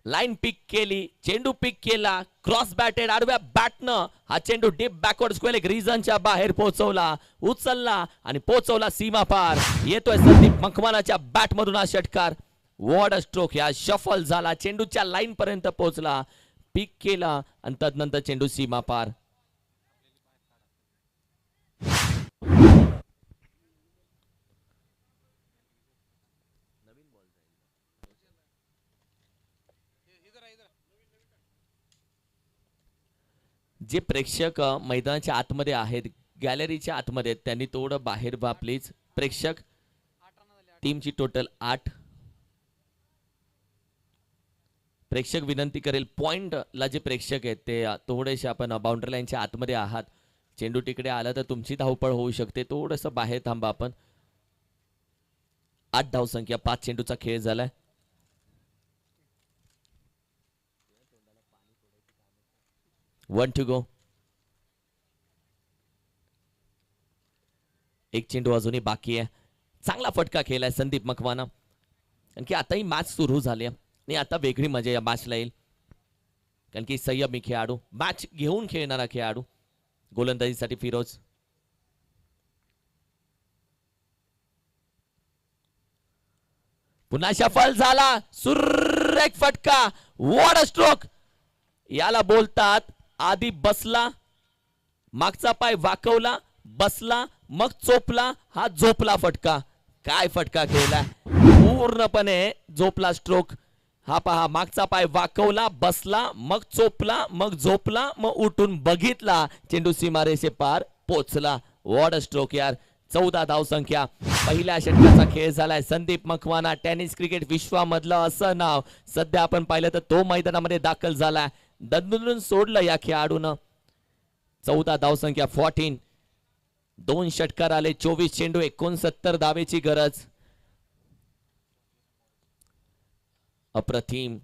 लाईन पिक केली. चेंडू पिक केला. Cross batted. आडव्या बॅटनं हा चेंडू डीप बॅकवर्ड स्क्वेअर एक रिजनच्या बाहेर पोहोचवला. उचलला आणि पोहोचवला सीमा पार. येतोय संदीप मखवानाच्या बॅट मधून हा षटकार. What a stroke. या शफल झाला. चेंडूच्या लाईन पर्यंत पोहोचला. पिक केला आणि तदनंतर चेंडू सीमा पार. जे प्रेक्षक मैदानाच्या आतमध्ये आहेत गॅलरीच्या आतमध्ये त्यांनी थोडं बाहेर व्हा प्लीज. प्रेक्षक टीमची टोटल 8 प्रेक्षक. विनंती करेल पॉइंटला जे प्रेक्षक आहेत ते थोडेसे आपण बाउंड्री लाईनच्या आतमध्ये आहात. चेंडू तिकडे आला तर तुमची धावपळ होऊ शकते. थोडंसं बाहेर थांबा आपण. 8 धावसंख्या. 5 चेंडूचा खेळ झालाय. One to go. एक चेंडू अजूनही बाकी आहे. चांगला फटका खेळलाय संदीप मखवाना. कारण की आताही मॅच सुरू झाली आणि आता वेगळी मजा या मॅचला येईल. कारण की संयमी खेळाडू. मॅच घेऊन खेळणारा खेळाडू. गोलंदाजीसाठी फिरोज. पुन्हा शफल झाला. सुरेख फटका. What a stroke. याला बोलतात आधी बसला. मागचा पाय वाकवला. बसला मग चोपला. हा झोपला फटका. काय फटका खेळला. पूर्णपणे झोपला स्ट्रोक. हा पहा मागचा पाय वाकवला. बसला मग चोपला मग झोपला मग उठून बघितला. चेंडू सीमारेषे पार पोचला. वॉट अ स्ट्रोक यार. 14 धावसंख्या. पहिल्या षटकाचा खेळ झालाय. संदीप मखवाना टेनिस क्रिकेट विश्वामधलं असं नाव. सध्या आपण पाहिलं तर तो मैदानामध्ये दाखल झालाय. दणदणून सोडलं या खेळाडूनं. 14 धावसंख्या 14. 2 षटकार आले, 24 चेंडू, 69 धावेची गरज. अप्रतिम.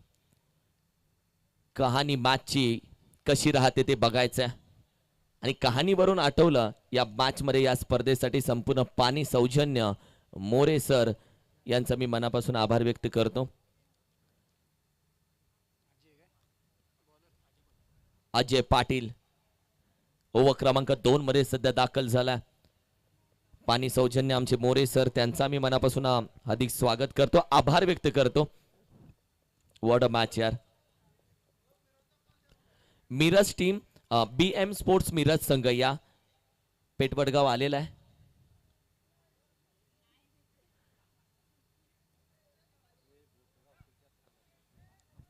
कहाणी मॅचची कशी राहते ते बघायचं. आणि कहाणीवरून आठवलं या मॅच मध्ये या स्पर्धेसाठी संपूर्ण पाणी सौजन्य मोरे सर यांचा मी मनापासून आभार व्यक्त करतो. अजय पाटील ओव्हर क्रमांक 2 मध्ये सध्या दाखल झाला. पाणी सौजन्य आमचे मोरे सर, त्यांचा मी मनापासून हार्दिक स्वागत करतो, आभार व्यक्त करतो. व्हॉट अ मॅच यार. Miraj team BM sports Miraj संघ या पेठवडगाव आलेला आहे.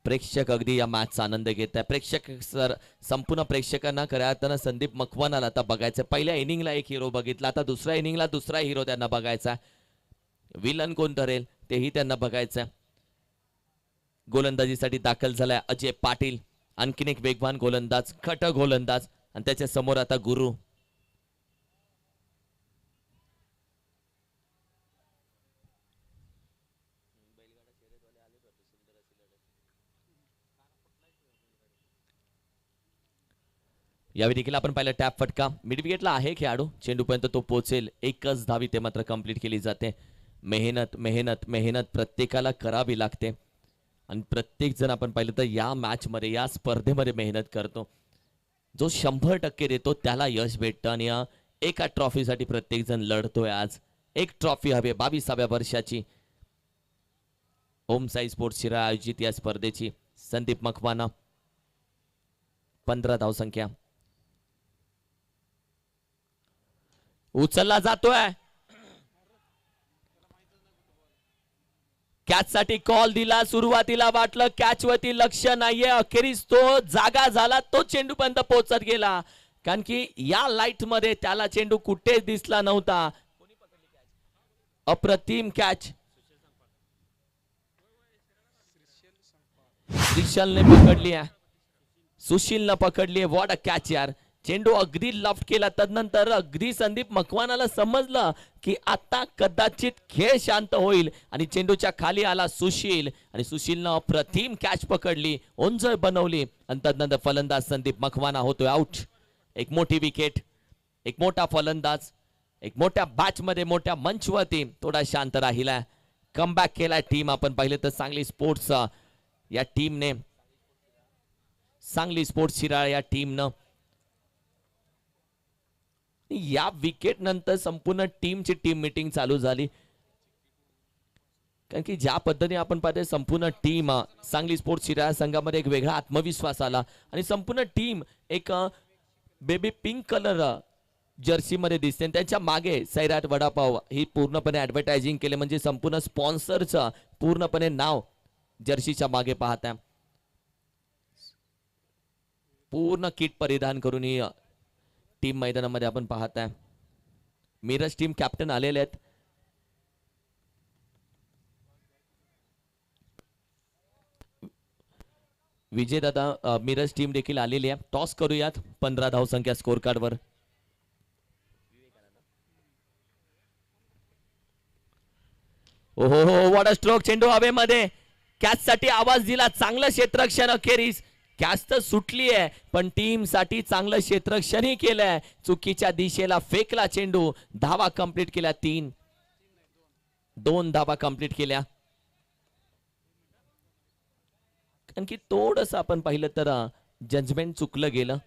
प्रेक्षक अगदी या मॅचचा आनंद घेत आहे. प्रेक्षक सर, संपूर्ण प्रेक्षकांना खऱ्या अर्थानं संदीप मकवानाला आता बघायचं. पहिल्या इनिंगला एक हिरो बघितला, आता दुसऱ्या इनिंगला दुसरा हिरो त्यांना बघायचा. विलन कोण ठरेल तेही त्यांना बघायचं. गोलंदाजीसाठी दाखल झालाय अजय पाटील, आणखीन एक वेगवान गोलंदाज, खट गोलंदाज, आणि त्याच्या समोर आता गुरु. यावेळी देखील आपण पाहिलं टॅप फटका. मिड विकेटला आहे खेळाडू, चेंडूपर्यंत तो पोहोचेल. एकच धावी ते मात्र कंप्लीट केली जाते. मेहनत मेहनत मेहनत प्रत्येकाला करावी लागते, आणि प्रत्येक जण आपण पाहिलं तर या मॅच मध्ये या स्पर्धेमध्ये मेहनत करतो. जो 100% देतो त्याला यश भेटतं, आणि एका ट्रॉफीसाठी प्रत्येक जण लढतोय. आज एक ट्रॉफी हवी 22व्या वर्षाची. ओम साई स्पोर्ट्स शिरा आयोजित या स्पर्धेची. संदीप मकवाना 15 धावसंख्या. उचलला जातोय. कॅच साठी कॉल दिला. सुरुवातीला वाटलं कॅच वरती लक्ष नाहीये, अखेरीस तो जागा झाला, तो चेंडू पर्यंत पोहोचत गेला. कारण की या लाईट मध्ये त्याला चेंडू कुठेच दिसला नव्हता. अप्रतिम कॅच. श्रीशलने पकडली आहे, सुशीलने पकडली आहे. व्हॉट अ कॅच यार. चेंडू अगदी लफ्ट केला. तदनंतर अगदी संदीप मकवानाला समजलं की आता कदाचित खेळ शांत होईल, आणि चेंडूच्या खाली आला सुशील, आणि सुशीलनं अप्रतिम कॅच पकडली, ओंजळ बनवली, आणि तदनंतर फलंदाज संदीप मकवाना होतोय आउट. एक मोठी विकेट, एक मोठा फलंदाज, एक मोठ्या बॅच मध्ये मोठ्या मंचवरती थोडा शांत राहिला. कमबॅक केला टीम. आपण पाहिलं तर सांगली स्पोर्ट्स या टीमने, सांगली स्पोर्ट्स शिराळ या टीमनं या विकेट नंतर संपूर्ण टीमची टीम मीटिंग चालू झाली. कारण की ज्या पद्धतीने आपण पाहतोय संपूर्ण टीम सांगली स्पोर्ट्स शिराळा संघामध्ये एक वेगळा आत्मविश्वास आला, आणि संपूर्ण टीम एक बेबी पिंक कलर जर्सी मध्ये दिसते. त्यांच्या मागे सैराट वडापाव ही पूर्णपणे ऍडव्हर्टायझिंग केले, म्हणजे संपूर्ण स्पॉन्सरचं पूर्णपणे नाव जर्सीच्या मागे पाहताय. पूर्ण किट परिधान करून ही टीम मैदानामध्ये आपण पाहताय. मिरज टीम कॅप्टन आलेले आहेत. विजय दादा मिरज टीम देखील आलेली आहे. टॉस करूयात. 15 धावसंख्या स्कोर कार्ड वर. ओहो हो, व्हॉट अ स्ट्रोक. चेंडू हवेमध्ये, कॅच साठी आवाज दिला. चांगलं क्षेत्ररक्षण. अखेरीस कॅच तर सुटली आहे, पण टीम साठी चांगलं क्षेत्ररक्षणही केलंय. चुकीच्या दिशेला फेकला चेंडू. धावा कंप्लीट केल्या. 2 धावा कंप्लीट केल्या. कारण की थोडंसं आपण पाहिलं तर जजमेंट चुकलं गेलं.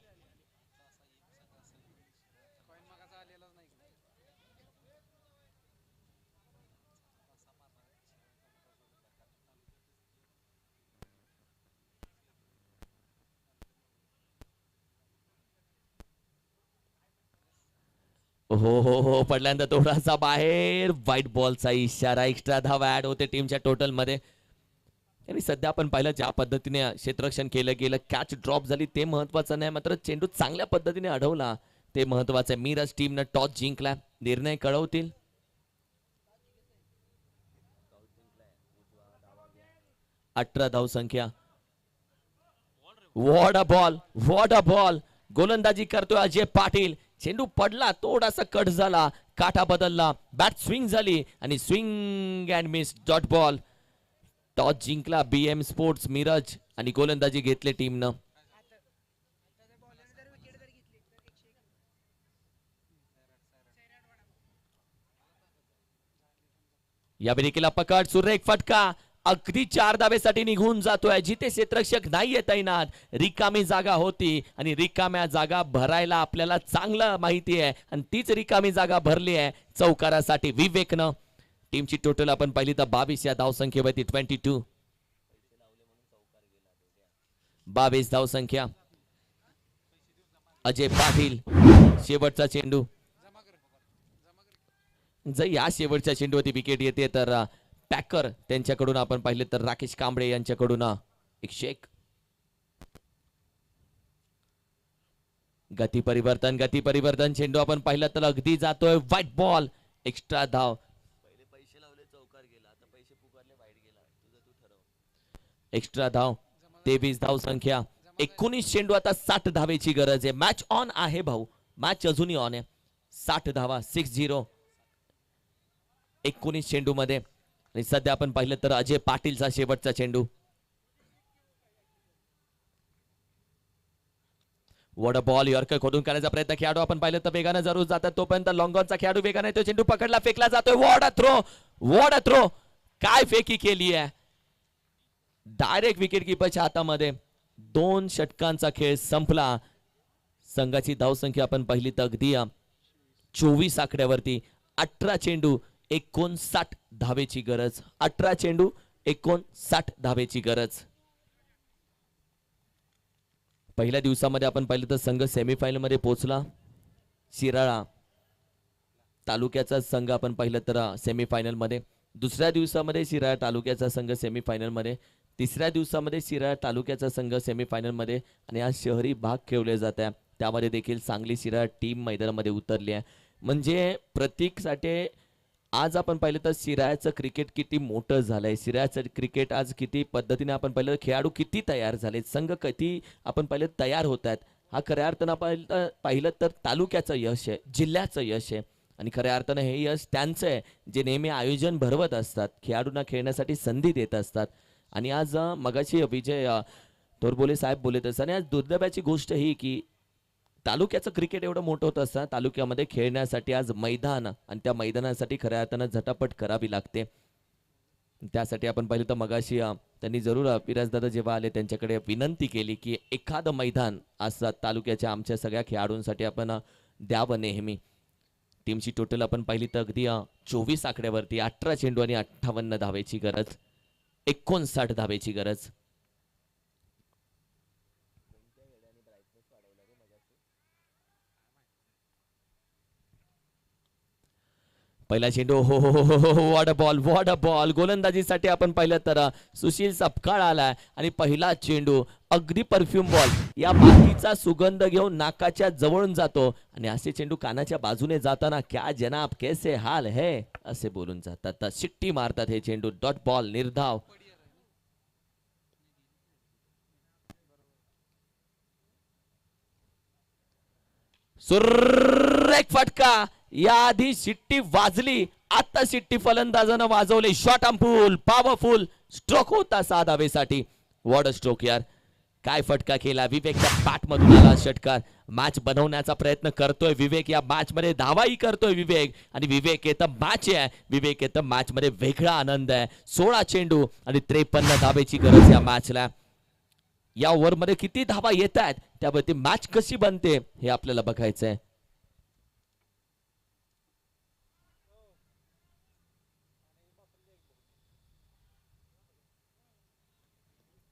हो हो हो, पडल्यानंतर थोडासा बाहेर. व्हाईट बॉलचा इशारा. एक्स्ट्रा धावा ऍड होते टीमच्या टोटल मध्ये. आणि सध्या आपण पाहिलं ज्या पद्धतीने क्षेत्ररक्षण केलं गेलं, कॅच ड्रॉप झाली ते महत्वाचं नाही, मात्र चेंडू चांगल्या पद्धतीने अडवला ते महत्वाचं आहे. मिरज टीमनं टॉस जिंकला. निर्णय कळवतील. 18 धावसंख्या. What a ball. गोलंदाजी करतोय अजय पाटील. चेंडू पडला, थोडासा कट झाला, काठा बदलला, बॅट स्विंग झाली आणि swing and miss dot ball. Toss जिंकला बीएम स्पोर्ट्स मिरज आणि गोलंदाजी घेतले टीमनं. या विकेटला पकड, सुरेख फटका, अगदी 4 धावेसाठी निघून जातोय. जिथे क्षेत्ररक्षक नाहीये तैनात, रिकामी जागा होती आणि रिकाम्या जागा भरायला आपल्याला चांगलं माहिती आहे आणि तीच रिकामी जागा भरली आहे चौकारासाठी विवेकनं. टीमची टोटल आपण पाहिली तर 22 या धावसंख्येवरती 22. 22 धावसंख्या. अजय पाटील शेवटचा चेंडू. जर या शेवटच्या चेंडूवरती विकेट येते तर पॅकर त्यांच्याकडून आपण पाहिले तर राकेश कांबळे यांच्याकडून एक शेक. गती परिवर्तन चेंडू आपण पाहिलं तर अगदी जातोय व्हाईट बॉल. एक्स्ट्रा धाव. पहिले पैसे लावले चौकार गेला, आता पैसे पुकारले व्हाईट गेला. तुझं तू ठरव. एक्स्ट्रा धाव. 23 धाव संख्या. 19 चेंडू, आता 60 धावेची गरज आहे. मॅच ऑन आहे भाऊ, मॅच अजूनही ऑन आहे. 60 धावा 60. 19 चेंडू मध्ये आणि सध्या आपण पाहिलं तर अजय पाटीलचा शेवटचा चेंडू. What a ball. यॉर्कर खोडून करण्याचा प्रयत्न खेळाडू आपण पाहिलं तर वेगाने जरूर जातात, तोपर्यंत लॉंगॉनचा खेळाडू वेगाने तो चेंडू पकडला, फेकला जातोय. What a throw. काय फेकी केली आहे, डायरेक्ट विकेट किपरच्या हातामध्ये. 2 षटकांचा खेळ संपला. संघाची धावसंख्या आपण पाहिली तर अगदी 24 आकड्यावरती. 18 चेंडू 59 धावेची गरज. 18 चेंडू 59 धावेची गरज. पहिल्या दिवसामध्ये आपण पाहिलं तर संघ सेमीफायनल मध्ये पोहोचला. शिराळा तालुक्याचा संघ आपण पाहिलं तर सेमीफायनल मध्ये. दुसऱ्या दिवसामध्ये शिराळा तालुक्याचा संघ सेमीफायनल मध्ये. तिसऱ्या दिवसामध्ये शिराळा तालुक्याचा संघ सेमीफायनल मध्ये आणि आज शहरी भाग खेळले जात आहे, त्यामध्ये देखील सांगली शिराळा टीम मैदानामध्ये उतरली आहे. म्हणजे प्रतीकसाठी आज आपण पाहिलं तर शिराळ्याचं क्रिकेट किती मोठं झालंय. शिराळ्याचं क्रिकेट आज किती पद्धतीने आपण पाहिलं, खेळाडू किती तयार झाले, संघ किती आपण पाहिलं तयार होत आहेत. हा खऱ्या अर्थानं पाहिलं तर तालुक्याचं यश आहे, जिल्ह्याचं यश आहे आणि खऱ्या अर्थानं हे यश त्यांचं आहे जे नेहमी आयोजन भरवत असतात, खेळाडूंना खेळण्यासाठी संधी देत असतात. आणि आज मगाशी विजय तोरबोले साहेब बोलत असतात आणि आज दुर्दैवाची गोष्ट ही की तालुक्याचं क्रिकेट एवढं मोठं होत असतं, तालुक्यामध्ये खेळण्यासाठी आज मैदान आणि त्या मैदानासाठी खऱ्या अर्थानं झटापट करावी लागते. त्यासाठी आपण पाहिलं तर मगाशी त्यांनी जरूर विराजदादा जेव्हा आले त्यांच्याकडे विनंती केली की एखादं मैदान असं तालुक्याच्या आमच्या सगळ्या खेळाडूंसाठी आपण द्यावं नेहमी. टीमची टोटल आपण पाहिली तर अगदी 24 आकड्यावरती. 18 चेंडू आणि 58 धावेची गरज. 59 धावेची गरज. पहिला चेंडू. What a ball. गोलंदाजीसाठी आपण पाहिलं तर सुशील सपकाळ आलाय आणि पहिला चेंडू अगदी परफ्यूम बॉल. या मातीचा सुगंध घेऊन नाकाच्या जवळून जातो आणि असे चेंडू कानाच्या बाजूने जाताना क्या जनाब कैसे हाल है असे बोलून जातात. तर शिट्टी मारतात हे चेंडू. Dot ball. निर्धाव. सुरेख फटका. याआधी शिट्टी वाजली, आता शिट्टी फलंदाजानं वाजवली. शॉट अँपूल पॉवरफुल स्ट्रोक होता 6 धावेसाठी. वॉट अ स्ट्रोक यार. काय फटका केला. विवेकच्या बॅट मधून आला षटकार. मॅच बनवण्याचा प्रयत्न करतोय विवेक, या मॅच मध्ये धावाही करतोय विवेक आणि विवेक येतं मॅच आहे. विवेक येतं मॅच मध्ये वेगळा आनंद आहे. 16 चेंडू आणि 53 धावेची गरज या मॅचला. या ओव्हर मध्ये किती धावा येत आहेत त्यावरती मॅच कशी बनते हे आपल्याला बघायचंय.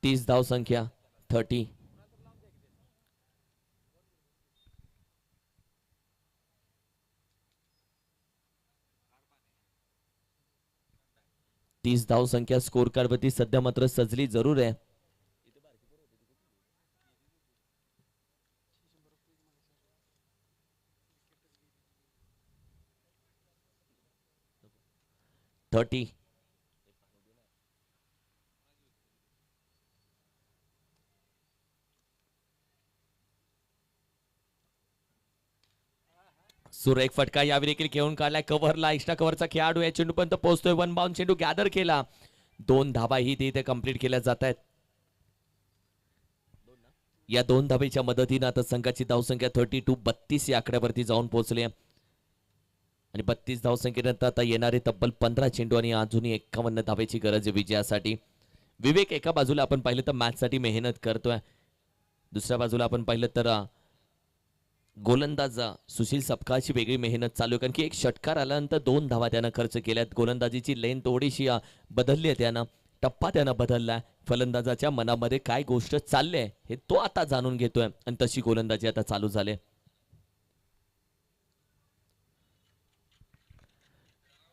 30 धाव संख्या. 30. धाव संख्या स्कोर कार्ड वरती सध्या मात्र सजली जरूर आहे. 30. सुरेख फटका यावेळी देखील खेळून काढलाय कव्हरला. एक्स्ट्रा कव्हरचा खेळाडू या चेंडूपर्यंत पोहोचतोय. वन बाउंड चेंडू गॅदर केला. 2 धावा ही तिथे कंप्लीट केल्या जात आहेत. या 2 धावेच्या मदतीने आता संघाची धावसंख्या 32 या आकड्यावरती जाऊन पोहोचली आहे. आणि 32 धावसंख्येनंतर आता येणारे तब्बल 15 चेंडू आणि अजूनही 51 धावेची गरज आहे विजयासाठी. विवेक एका बाजूला आपण पाहिलं तर मॅचसाठी मेहनत करतोय. दुसऱ्या बाजूला आपण पाहिलं तर गोलंदाज सुशील सपकाळची वेगळी मेहनत चालू आहे. कारण की एक षटकार आल्यानंतर 2 धावा त्यानं खर्च केल्यात. गोलंदाजीची लेन थोडीशी बदलली आहे. त्यानं टप्पा त्यानं बदललाय. फलंदाजाच्या मनामध्ये काय गोष्ट चालली आहे हे तो आता जाणून घेतोय आणि तशी गोलंदाजी आता चालू झाली.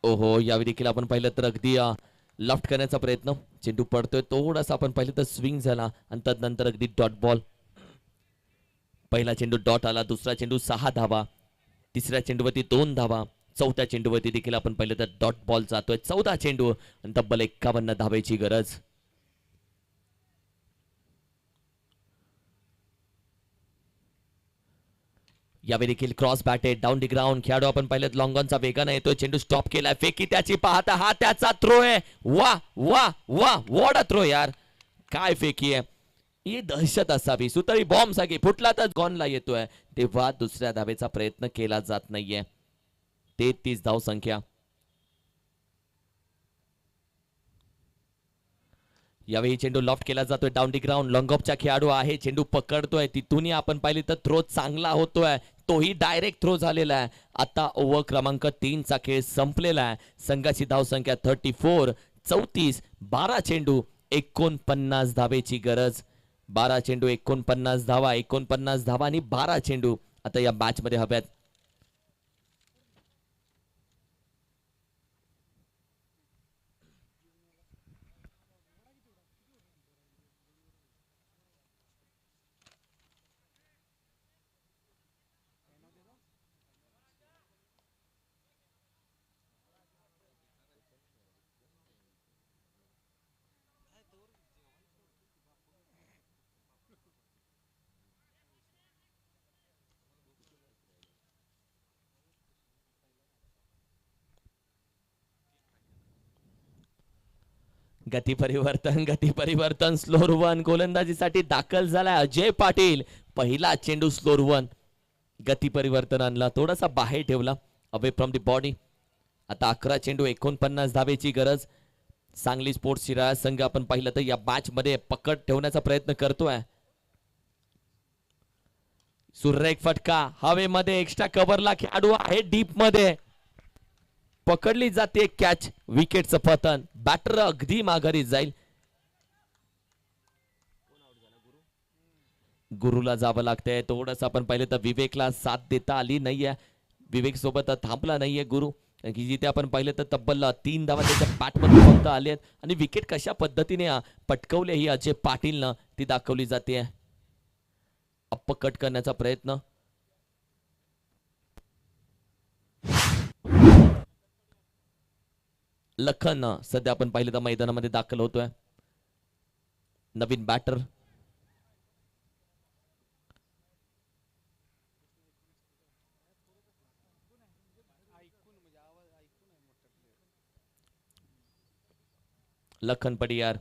ओहो यावेळी देखील आपण पाहिलं तर अगदी लफ्ट करण्याचा प्रयत्न. चेंडू पडतोय थोडासा आपण पाहिलं तर स्विंग झाला आणि त्यानंतर अगदी डॉट बॉल. पहिला चेंडू डॉट आला. दुसरा चेंडू 6 धावा. तिसऱ्या चेंडूवरती 2 धावा. चौथ्या चेंडूवरती देखील आपण पाहिलं तर डॉट बॉल जातोय. 14 चेंडू आणि तब्बल 51 धावेची गरज. यावेळी देखील क्रॉस बॅट आहे. डाऊन दी ग्राउंड खेळाडू आपण पाहिलं लॉंगॉनचा वेगाने येतोय. चेंडू स्टॉप केलाय. फेकी त्याची पाहता हा त्याचा थ्रो आहे. वा वा वा वॉट अ थ्रो यार. काय फेकी आहे. ही दहशत असावी. सुतळी बॉम्ब सारखी फुटला तर गॉनला येतोय तेव्हा दुसऱ्या धावेचा प्रयत्न केला जात नाहीये. 33 धाव संख्या. यावेळी चेंडू लॉफ्ट केला जातोय. डाऊन दी ग्राउंड लॉंगॉपचा खेळाडू आहे. चेंडू पकडतोय. तिथूनही आपण पाहिली तर थ्रो चांगला होतोय. तोही डायरेक्ट थ्रो झालेला आहे. आता ओव्हर क्रमांक 3 चा खेळ संपलेला आहे. संघाची धाव संख्या 34. 34 12 चेंडू 49 धावेची गरज. 12 चेंडू 49 धावा. 49 धावा आणि 12 चेंडू आता या मॅच मध्ये हव्यात. गती परिवर्तन स्लोअर वन गोलंदाजीसाठी दाखल झालाय अजय पाटील. पहिला चेंडू स्लोअर वन. गती परिवर्तन आणला. थोडासा बाहेर ठेवला अवे फ्रॉम दी बॉडी. आता 11 चेंडू 49 धावेची गरज. सांगली स्पोर्ट्स शिराळा संघ आपण पाहिलं तर या मॅच मध्ये पकड ठेवण्याचा प्रयत्न करतोय. सुरेख फटका हवेमध्ये. एक्स्ट्रा कव्हरला खेळाडू आहे डीप मध्ये. पकडली जाते कॅच. विकेटचं पतन. बॅटर अगदी माघारी जाईल. गुरुला जावं लागतंय. थोडंसं आपण पाहिलं तर विवेकला साथ देता आली नाहीये. विवेक सोबत थांबला नाहीये गुरु. की जिथे आपण पाहिलं तर तब्बल 3 धावा त्याच्या बॅटमध्ये फक्त आले आणि विकेट कशा पद्धतीने पटकवले ही अजय पाटीलनं ती दाखवली जाते. अप्प कट करण्याचा प्रयत्न. लखन सध्या आपण पाहिलं तर मैदानामध्ये दाखल होतोय. नवीन batter. Lakhan Padiyar.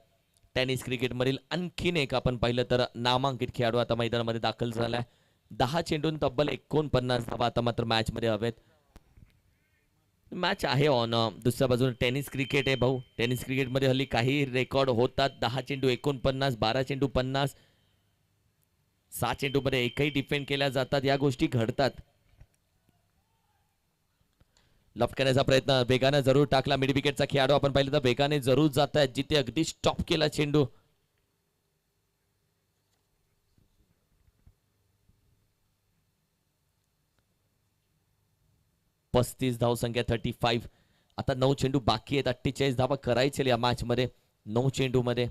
Tennis cricket मधील आणखीन एक आपण पाहिलं तर नामांकित खेळाडू आता मैदानामध्ये दाखल झालाय. 10 चेंडून तब्बल 49 धावा आता मात्र मॅच मध्ये हवेत. मॅच आहे ऑन. दुसऱ्या बाजूने टेनिस क्रिकेट आहे भाऊ. टेनिस क्रिकेट मध्ये हल्ली काही रेकॉर्ड होतात. 10 चेंडू 49, 12 चेंडू 50, 6 चेंडू मध्ये एकही डिफेंड केल्या जातात. या गोष्टी घडतात. लफ करण्याचा प्रयत्न वेगाने जरूर टाकला. मिड विकेटचा खेळाडू आपण पाहिलं तर वेगाने जरूर जात आहेत. जिथे अगदी स्टॉप केला चेंडू. पस्तीस धाव संख्या 35. आता 9 चेंडू बाकी आहेत. 48 धावा करायचे या मॅच मध्ये. 9 चेंडू मध्ये.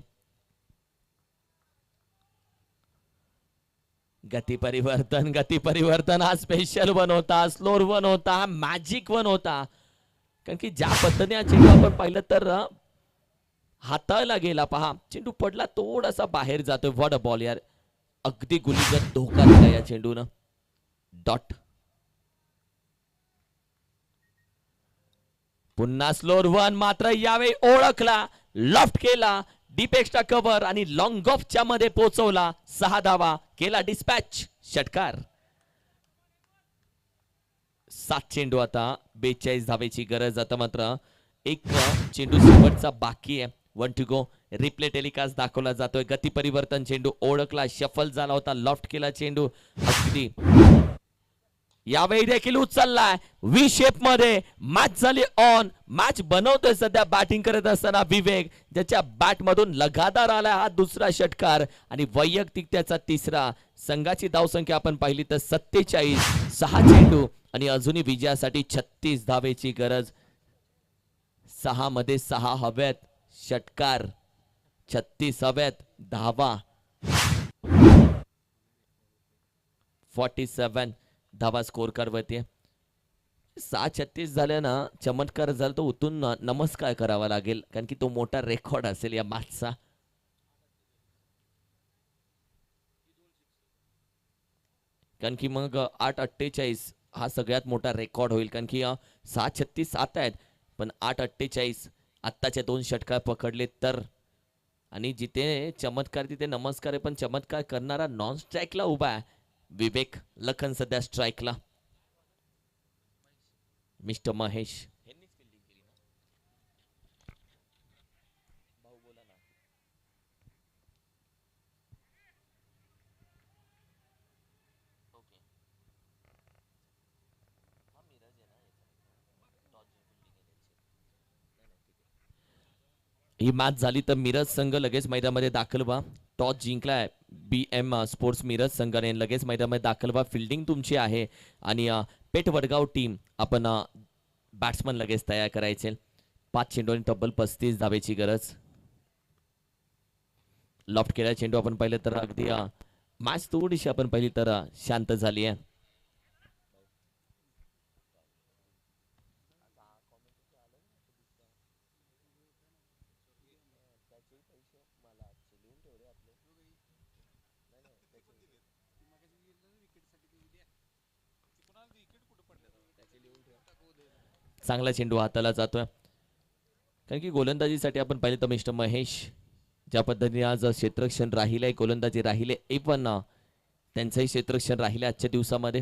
गती परिवर्तन हा स्पेशल वन होता. स्लोअर वन होता. मॅजिक वन होता. कारण की ज्या पद्धतीने हा चेंडू आपण पाहिलं तर हाताळला गेला. पहा चेंडू पडला थोडासा बाहेर जातोय. व्हॉट अ बॉल यार. अगदी गुलीगत धोका दिला या चेंडून. डॉट. पुन्हा स्लोअर वन, मात्र यावेळी ओळखला, लॉफ्ट केला, डीप एक्स्ट्रा कव्हर आणि लॉंग ऑफच्या मध्ये पोहोचवला. 6 धावा, केला डिस्पॅच, षटकार. 7 चेंडू, आता 42 धावेची गरज. आता मात्र एक चेंडू शेवटचा बाकी आहे. 1 टू गो. रिप्ले टेलिकास्ट दाखवला जातोय. गती परिवर्तन, चेंडू ओळखला, शफल झाला होता, लॉफ्ट केला चेंडू. अगदी यावेळी देखील उचललाय व्ही शेप मध्ये. मॅच झाली ऑन. मॅच बनवतोय सध्या बॅटिंग करत असताना विवेक, ज्याच्या बॅट मधून लगातार आला हा दुसरा षटकार आणि वैयक्तिक त्याचा तिसरा. संघाची धावसंख्या आपण पाहिली तर 47. 6 चेंडू आणि अजूनही विजयासाठी 36 धावेची गरज. 6 मध्ये 6 हव्यात, षटकार 36 हव्यात, धावा 47 धावा स्कोर करवते. 6-36 झाले ना, चमत्कार झाला तो उतून नमस्कार करावा लागेल, कारण की तो मोठा रेकॉर्ड असेल या मॅचचा. कारण की मग 8-48 हा सगळ्यात मोठा रेकॉर्ड होईल. कारण की 6-36 आता आहेत, पण 8-48 आत्ताचे 2 षटकार पकडले तर. आणि जिथे चमत्कार तिथे नमस्कार आहे, पण चमत्कार करणारा नॉन स्ट्राईकला उभा आहे विवेक. लखन सध्या स्ट्राईकला. मिस्टर महेश ही मॅच झाली तर मिरज संघ लगेच मैदानामध्ये दाखल व्हा. टॉस जिंकलाय BM स्पोर्ट्स मिरज संघाने, लगेच मैदानामध्ये दाखल व्हा. फिल्डिंग तुमची आहे आणि पेठ वडगाव टीम आपण बॅट्समन लगेच तयार करायचे. 5 चेंडू आणि तब्बल 35 धावेची गरज. लॉफ्ट केला चेंडू आपण पाहिलं तर अगदी मॅच थोडीशी आपण पाहिली तर शांत झाली आहे. चांगला चेंडू हाताला जातोय. कारण की गोलंदाजीसाठी आपण पाहिलं तर मिस्टर महेश ज्या पद्धतीने आज क्षेत्ररक्षण राहिले, गोलंदाजी राहिले, पण त्यांचंही क्षेत्ररक्षण राहिले आजच्या दिवसामध्ये.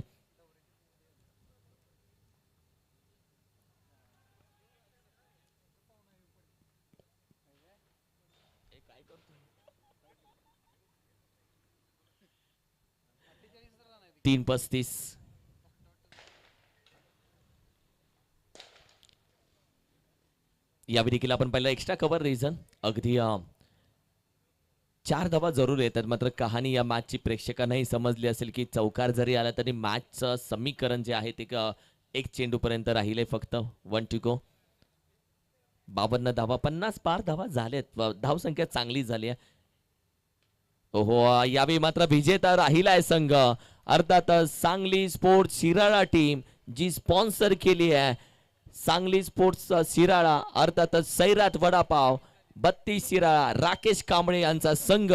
तीन 35. यावेळी देखील आपण पाहिलं एक्स्ट्रा कव्हर रिझन. अगदी 4 धावा जरूर येतात. मात्र कहाणी या मॅचची प्रेक्षकांनाही समजली असेल की चौकार जरी आला तरी मॅचचं समीकरण जे आहे ते एक चेंडू पर्यंत राहिले फक्त. 1 टू गो. 52 धावा, 50 पार धावा झाल्यात. धावसंख्या चांगली झाली आहे. ओहो, यावेळी मात्र विजेता राहिलाय संघ. अर्थातच सांगली स्पोर्ट्स शिराळा टीम जी स्पॉन्सर केली आहे. सांगली स्पोर्ट्स शिराळा, अर्थातच सैराट वडापाव, 32 शिराळा, राकेश कांबळे यांचा संघ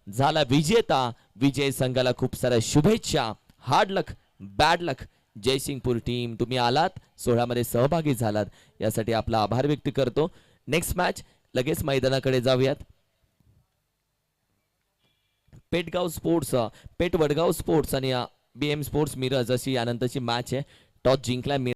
झाला विजेता. विजय संघाला खूप साऱ्या शुभेच्छा. हार्ड लक, बॅड लक. जयसिंगपूर टीम तुम्ही आलात, सोहळ्यामध्ये सहभागी झालात, यासाठी आपला आभार व्यक्त करतो. नेक्स्ट मॅच लगेच मैदानाकडे जाऊयात. पेठगाव स्पोर्ट्स, पेठ वडगाव स्पोर्ट्स आणि BM स्पोर्ट्स मिरज अशी यानंतरची मॅच आहे. टॉस जिंकला